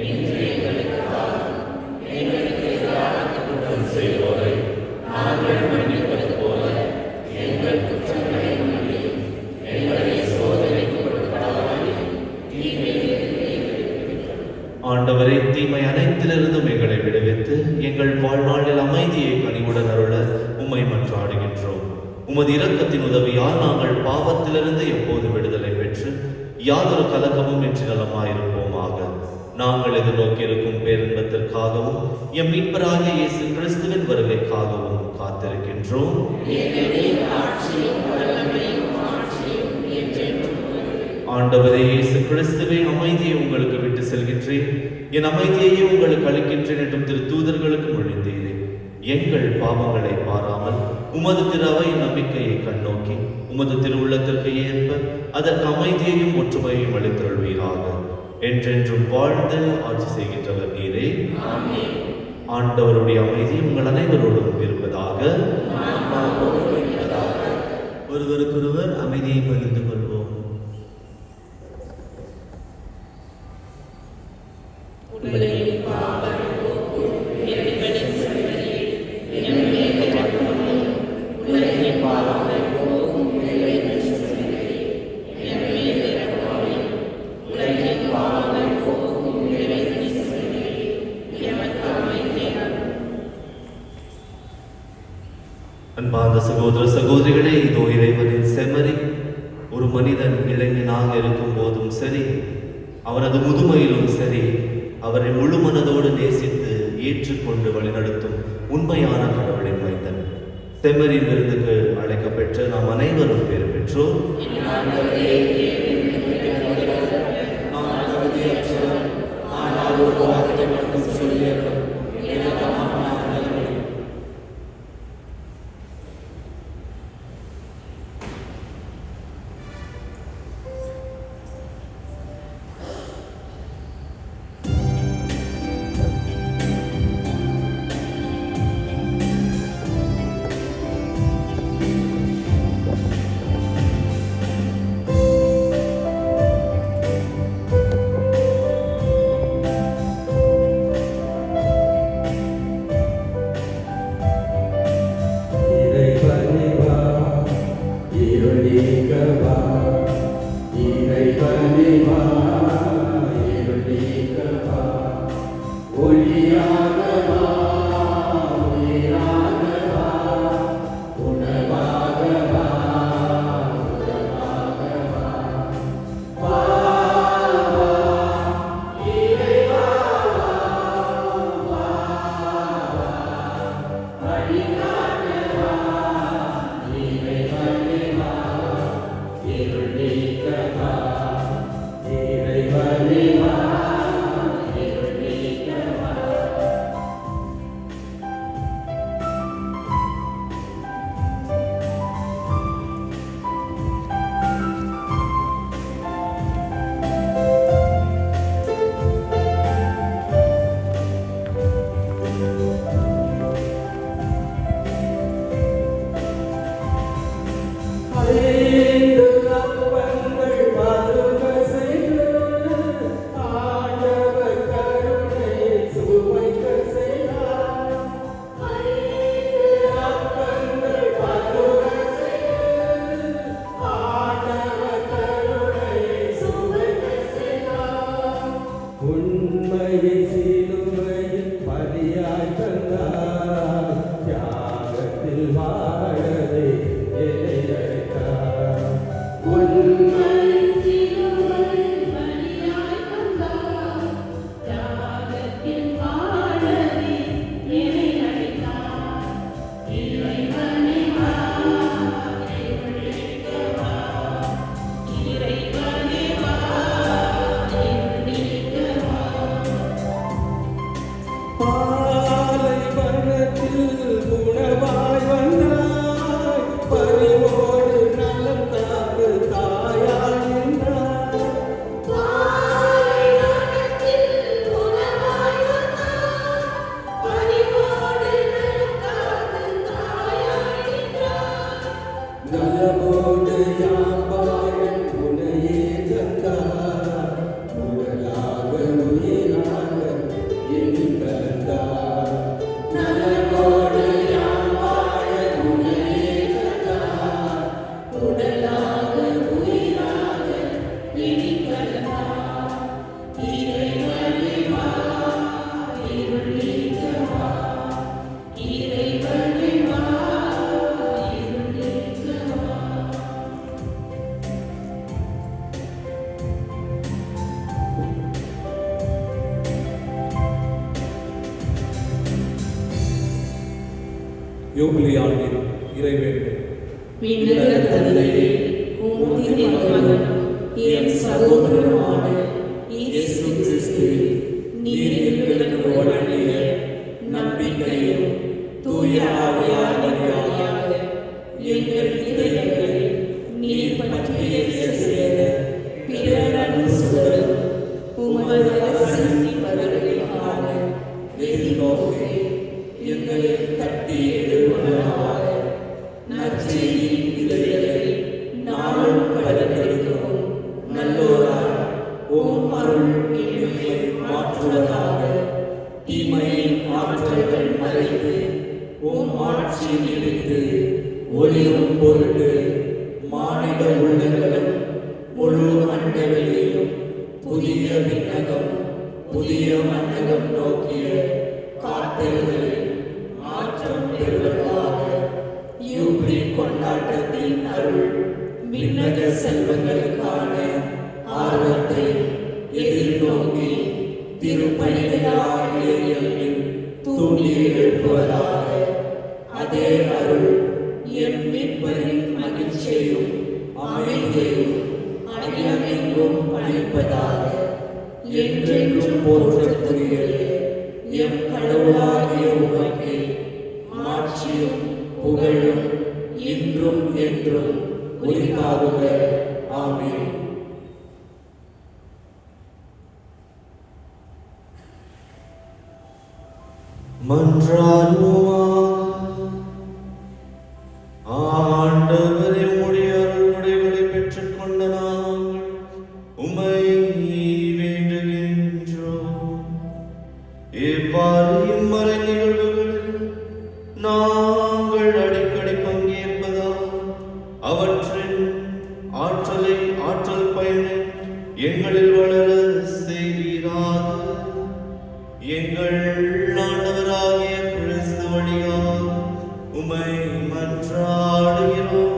இன்று எங்களுக்கு தாரும். எங்களுக்கு எதிராக குற்றம் செய்வோரை நாங்கள் மன்னிப்பது போல எங்கள் குற்றங்களை மன்னியும். எங்களை சோதனைக்கு உட்படாதேயும் ஆண்டவரே, தீமை அனைத்திலிருந்தும் எங்களை விடுவித்து எங்கள் வாழ்நாளில் அமைதியை கனிவுடன் அருள உம்மை மன்றாடுகின்றோம். உமது இரக்கத்தின் உதவியால் நாங்கள் பாவத்திலிருந்து எப்போது விடுதலை பெற்று யாதொரு கலக்கமும் இன்றி நலமாயிருப்போமாக. நாங்கள் எதிர்நோக்கியிருக்கும் பேரின்பத்திற்காகவும் எம் மீட்பராகிய இயேசு கிறிஸ்துவின் வருகைக்காகவும் காத்திருக்கின்றோம். ஆண்டவரே இயேசு கிறிஸ்துவே, அமைதியை உங்களுக்கு விட்டு செல்கின்றேன், என் அமைதியையே உங்களுக்கு அளிக்கின்றேன் என்றும் திரு தூதர்களுக்கு மொழிந்தீரே. எங்கள் பாவங்களை பாராமல் உமது திரு அவையின் நம்பிக்கையை கண்ணோக்கி உமது திருவுள்ளத்திற்கு ஏற்ப அதற்கு அமைதியையும் ஒற்றுமையையும் அளித்தருள்வீராக. என்றென்றும் வாழ்ந்து ஆட்சி செய்கின்றவர் நீரே. ஆண்டவருடைய அமைதி உங்கள் அனைவரோடும் இருப்பதாக. ஒருவருக்கொருவர் அமைதியை பகிர்ந்து கொள்வோம். அன்பார்ந்த சகோதர சகோதரிகளே, இதோ இறைவனின் செம்மறி. ஒரு மனிதன் இளைஞனாக இருக்கும் போதும் சரி, அவனது முதுமையிலும் சரி, அவரை முழு மனதோடு நேசித்து ஏற்றுக்கொண்டு வழிநடத்தும் உண்மையான கடவுளின் மைந்தன். செம்மறியின் விருந்துக்கு அழைக்கப்பெற்ற நாம் அனைவரும் பேறு பெற்றோர். ஐந்து அப்பங்கள் பருவசைந்து ஆண்டவர் கருணை சுவைக்க செய்தார். ஐந்து அப்பங்கள் பருவசைந்து ஆண்டவர் கருணை சுவைக்க செய்தார். உண்மையை சிலுவையில் பலியாய் தந்தார். தியாகத்தில் வாழவே என்னை அழைத்தார். உண்மை சிலுவையில் பலியாய் தந்தார். தியாகத்தில் வாழவே என்னை அழைத்தார். இறைவனே வா, இருளிக்க வா. இறைவனே வா, இருளிக்க வா. பாலைவனத்தில் உணவாய் வந்தாய். பரிவோடு நலம் தாக்கு தாயாய் நின்றாய். பாலைவனத்தில் உணவாய் வந்தார். பரிவோடு நலத்தாக்கு தாயாய் நின்றார். நலமோடு யாம் வாழ உனையே தந்தார். உடலாக உயிராக எண்ணிக் கலந்தார். நலமோடு யாம் வாழ உனையே தந்தார். உடலாக உயிராக எண்ணிக் கலந்தார். இறைவனே வா, இருள் நீக்க வா. இறைவனே வா, இருள் நீக்க வா. யூபிலி ஆண்டின் இறைவேண்டல். விண்ணக தந்தையே, உம்முடைய மகன் என் சகோதரனான இயேசு கிறிஸ்துவே, நீர் எங்களுக்கு வழங்கிய நம்பிக்கையும் தூய ஆவியார் வழியாக எங்கள் இதயங்களை நீர் பற்றிய சேர பிறரன் சுடரும் உமது அரசின் வருகைக்கான எதிர்நோக்கை எங்களை தட்டி எழுப்புவதாக நற்செய்தியின் இதயங்களை நாளும் பலப்படுத்தவும் நல்லோரால் உம் அருள் எங்களை மாற்றுவதாக. தீமையின் ஆற்றல்கள் மறைத்து உம் ஆட்சியில் இருந்து ஒளிரும் பொருட்டு மானிட உள்ளங்களும் முழு அண்டவெளியும் புதிய விண்ணகம் புதிய மண்டலம் நோக்கிய காத்தல்களில் மாற்றம் பெறுவதாக. யூப்ரி கொண்டாட்டத்தின் அருள் விண்ணக செல்வங்களுக்கான ஆர்வத்தை எதிர்நோக்கி திருப்பணிகளாகிய தூண்டி எழுப்புவதாக. அதே அருள் எம் மீட்பரின் மகிழ்ச்சியையும் அமைதியையும் அகிலமெங்கும் அளிப்பதாக. என்றென்றும் போற்றக்கூடிய எம் கடவுளாகிய உமக்கு மாட்சியும் புகழும் இன்றும் என்றும் உரித்தாகுக. ஆமென். மன்றாடுவோமாக. ஆண்டவரே, உம்முடைய அருள்கொடைகளை பெற்றுக்கொண்ட நாங்கள் உம்மை வேண்டுகின்றோம். இவ்வாறு இம்மறை நிகழ்வுகளில் நாங்கள் அடிக்கடி பங்கேற்பதால் அவற்றின் ஆற்றல் பயனை எங்களில் வளர செய்வீராக. எங்கள் ஆண்டவராகிய கிறிஸ்து வழியாக உம்மை மன்றாடுகிறோம்.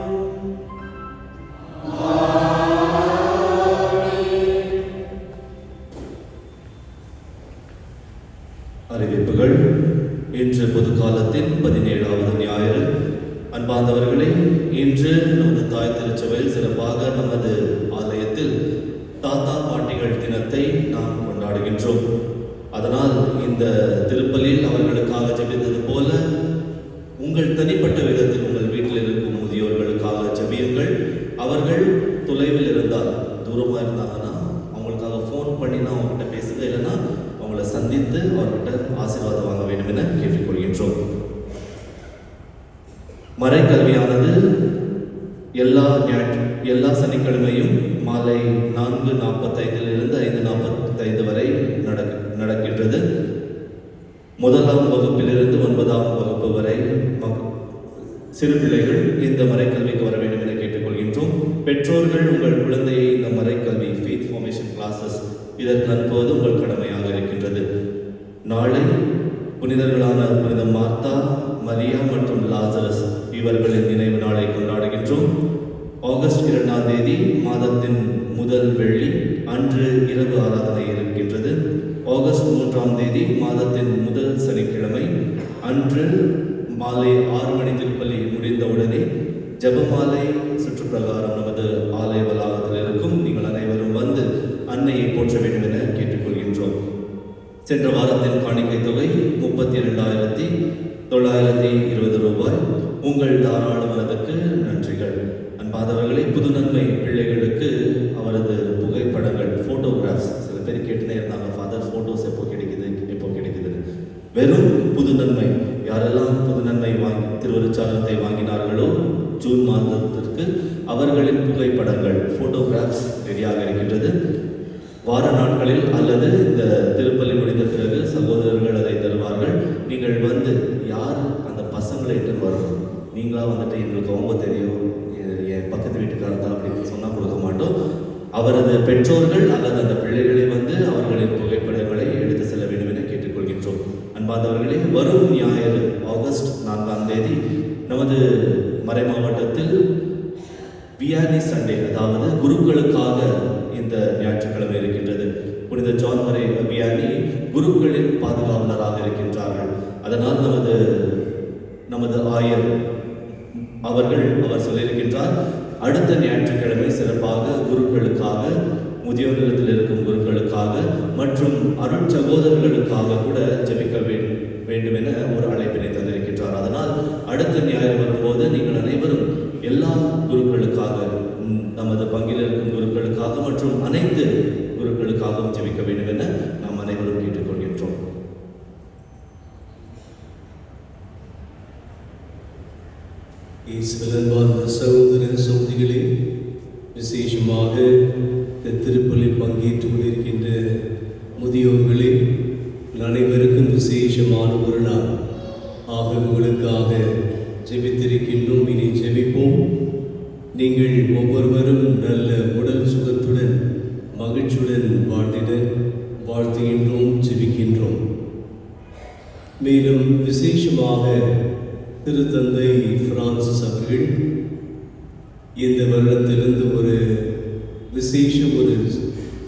அறிவிப்புகள். இன்று பொதுக்காலத்தின் 17வது ஞாயிறு. அன்பார்ந்தவர்களே, இன்று நமது தாய் திருச்சபையில் சிறப்பாக நமது ஆலயத்தில் தாத்தா பாட்டிகள் தினத்தை நாம் கொண்டாடுகின்றோம். அதனால் இந்த திருப்பலியில் அவர்களுக்காக ஜெபித்தது போல உங்கள் தனிப்பட்ட விதத்தில் உங்கள் வீட்டில் இருக்கும் முதியோர்களுக்காக ஜெபியுங்கள். அவர்கள் தொலைவில் இருந்தால், தூரமாக இருந்தாங்கன்னா அவங்களுக்காக ஃபோன் பண்ணினா அவங்ககிட்ட பேசுங்க, இல்லைன்னா அவங்கள சந்தி சந்தித்து அவர்கிட்ட ஆசீர்வாதம் வாங்க வேண்டும் என கேட்டுக்கொள்கின்றோம். மறைக்கல்வியானது எல்லா சனிக்கிழமையும் மாலை 4:45 5:45 வரை நடக்கின்றது. 1ஆம் வகுப்பிலிருந்து 9ஆம் வகுப்பு வரை சிறு பிள்ளைகள் இந்த மறைக்கல்விக்கு வர வேண்டும் என கேட்டுக்கொள்கின்றோம். பெற்றோர்கள் உங்கள் குழந்தையை இந்த மறைக்கல்வி ஃபெய்த் ஃபார்மேஷன் கிளாஸஸ் இதற்கு அனுப்புவது உங்கள் கடமையாக இருக்கின்றது. நாளை புனிதர்களான புனித மார்த்தா, மரியா மற்றும் லாசரஸ் இவர்களின் நினைவு நாளை கொண்டாடுகின்றோம். ஆகஸ்ட் 2ஆம் தேதி மாதத்தின் முதல் வெள்ளி அன்று இரவு ஆராதனை இருக்கின்றது. ஆகஸ்ட் 3ஆம் தேதி மாதத்தின் முதல் சனிக்கிழமை அன்று மாலை 6 மணி திருப்பலி முடிந்தவுடனே ஜெபமாலை சுற்றுப்பிரகாரம் நமது ஆலய வளாகத்தில் இருக்கும். நீங்கள் அனைவரும் வந்து அன்னையை போற்ற வேண்டும் என கேட்டுக்கொள்கின்றோம். சென்ற வாரத்தின் காணிக்கை தொகை 32,920 ரூபாய். உங்கள் தாராள மனதுக்கு நன்றிகள். அன்பாதவர்களே, புது நன்மை பிள்ளைகளுக்கு அவரது புகைப்படங்கள் ஃபோட்டோகிராஃப்ஸ் சில பேர் கேட்டுனே இருந்தாங்க, ஃபாதர் ஃபோட்டோஸ் எப்போ கிடைக்குதுன்னு. வெறும் புது நன்மை யாரெல்லாம் புது நன்மை திருவருட்சாதனத்தை வாங்கினார்களோ ஜூன் மாதத்திற்கு அவர்களின் புகைப்படங்கள் ஃபோட்டோகிராஃப்ஸ் ரெடியாக இருக்கின்றது. வார நாட்களில் அல்லது இந்த திருப்பலி முடிந்த பிறகு சகோதரர்கள் அதை தருவார்கள். நீங்கள் வந்து யார் அந்த பசங்களை இட்டு வரணும், நீங்களா வந்துட்டு எங்களுக்கு ரொம்ப தெரியும், என் பக்கத்து வீட்டுக்காரர் தான் அப்படின்னு சொன்னால் கொடுக்க மாட்டோம். அவரது பெற்றோர்கள் அல்லது அந்த பிள்ளைகளை வந்து அவர்களின் புகைப்படங்களை எடுத்து செல்ல வேண்டும் என கேட்டுக்கொள்கின்றோம். அன்பார்ந்தவர்களே, வரும் ஞாயிறு ஆகஸ்ட் 4ஆம் தேதி நமது மறை மாவட்டத்தில் வியானி சண்டே, அதாவது குருக்களுக்காக இந்த ஞாயிற்றுக்கிழமை இருக்கின்றது. புனித ஜான் மறை வியானி குருக்களின் பாதுகாவலராக இருக்கின்றார்கள். அதனால் நமது ஆயர் அவர் சொல்லியிருக்கின்றார், அடுத்த ஞாயிற்றுக்கிழமை சிறப்பாக குருக்களுக்காக, முதியோர் இல்லத்தில் இருக்கும் குருக்களுக்காக மற்றும் அருட்சகோதரர்களுக்காக கூட ஜெபிக்க வேண்டும் என ஒரு அழைப்பினை தந்திருக்கின்றார். அதனால் அடுத்த ஞாயிறு வரும்போது நீங்கள் அனைவரும் எல்லா குருக்களுக்காக, நமது பங்கில் இருக்கும் குருக்களுக்காக மற்றும் அனைத்து குருக்களுக்காகவும் ஜெபிக்க வேண்டும் என நாம் அனைவரும் கேட்டுக்கொள்கின்றோம். இயேசுவின் சகோதர சகோதரிகளே, விசேஷமாக இந்த திருப்பலி பங்கேற்று கொண்டிருக்கின்ற முதியோர்களே, அனைவருக்கும் விசேஷமான ஒரு நாள். உங்களுக்காக ஜெபித்திருக்கின்றோம். இனி ஜெபிப்போம். நீங்கள் ஒவ்வொருவரும் நல்ல உடல் சுகத்துடன் மகிழ்ச்சியுடன் வாழ்ந்திட வாழ்த்துகின்றோம், ஜெபிக்கின்றோம். மேலும் விசேஷமாக திருத்தந்தை பிரான்சிஸ் அவர்கள் இந்த வருடத்திலிருந்து ஒரு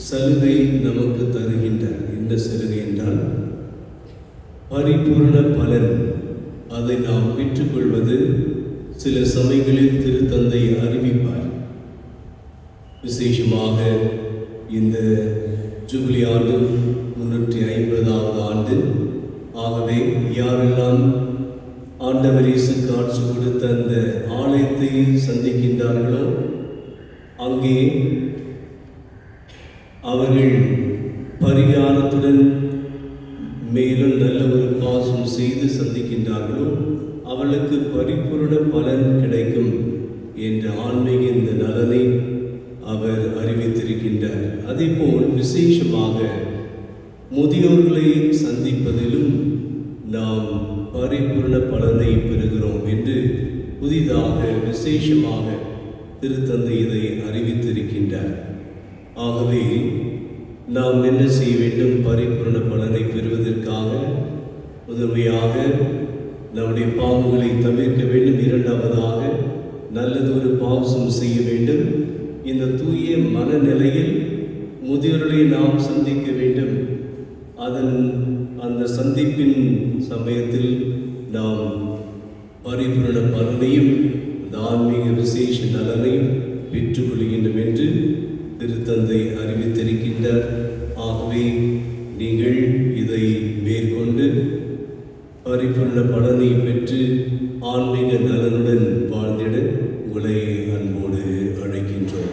சலுகை நமக்கு தருகின்றார். என்ன சலுகை என்றால் பரிபூர்ண பலன். அதை நாம் பெற்றுக்கொள்வது சில சமயங்களில் திருத்தந்தை அறிவிப்பார். விசேஷமாக இந்த ஜூபிலி ஆண்டு 350வது ஆண்டு. ஆகவே யாரெல்லாம் ஆண்டவர் இயேசு காட்சி கொடுத்த அந்த ஆலயத்தை சந்திக்கின்றார்களோ அங்கே அவர்கள் பரிகாரத்துடன் மேலும் நல்ல ஒரு பாசம் செய்து சந்திக்கின்றார்களோ அவளுக்கு பரிபூர்ண பலன் கிடைக்கும் என்ற ஆன்மீக இந்த நலனை அவர் அறிவித்திருக்கின்றார். அதேபோல் விசேஷமாக முதியோர்களை சந்திப்பதிலும் நாம் பரிபூர்ண பலனை பெறுகிறோம் என்று புதிதாக விசேஷமாக திருத்தந்தை இதை அறிவித்திருக்கின்றார். ஆகவே நாம் என்ன செய்ய வேண்டும்? பரிபூர்ண பலனை பெறுவதற்காக முதன்மையாக நம்முடைய பாவங்களை தவிர்க்க வேண்டும். இரண்டாவதாக நல்லதொரு பாவம் செய்ய வேண்டும். இந்த தூய மனநிலையில் முதியோர்களை நாம் சந்திக்க வேண்டும். அந்த சந்திப்பின் சமயத்தில் நாம் பரிபூர்ண பலனையும் அந்த ஆன்மீக விசேஷ நலனையும் பெற்றுக்கொள்கின்றோம் என்று திருத்தந்தை அறிவித்திருக்கின்றார். ஆகவே நீங்கள் இதை மேற்கொண்டு பரிபூர்ண பலனை பெற்று ஆன்மீக நலனுடன் வாழ்ந்திட உங்களை அன்போடு அழைக்கின்றோம்.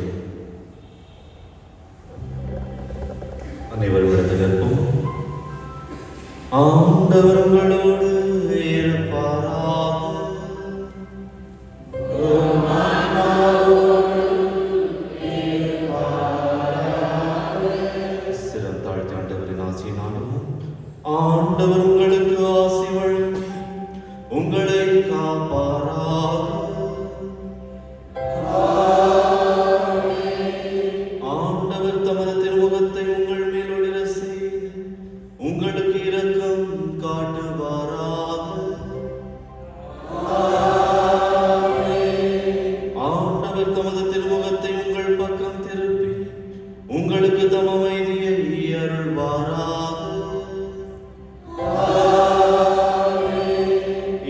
அனைவரும் இடத்தில் இருப்போம். ஆண்டவர் உங்களோடு இருப்பாராக. சிரம் தாழ்த்தி ஆண்டவரின் ஆசி நாடுவோம். ஆண்டவர் உங்களுக்கு ஆசி வழங்கி உங்களை காப்பாராக. ஆண்டவர் தமது திருமுகத்தை உங்கள் மேல் ஒளிர செய்து உங்களுக்கு இரக்கம் காட்டுவாராக. ஆண்டவர் தமது திருமுகத்தை உங்கள் பக்கம் திருப்பி உங்களுக்கு தம் அமைதியை அருள்வாராக.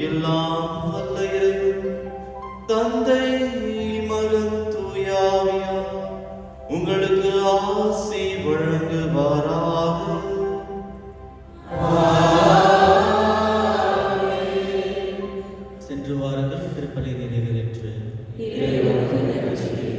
எல்லாம் வல்ல இறைவன் தந்தை மகன் தூயாவியார் உங்களுக்கு ஆசி வழங்குவாராக. சென்று வாருங்கள், திருப்பலி நிறைவேற்று. இறைவனுக்கு நன்றி.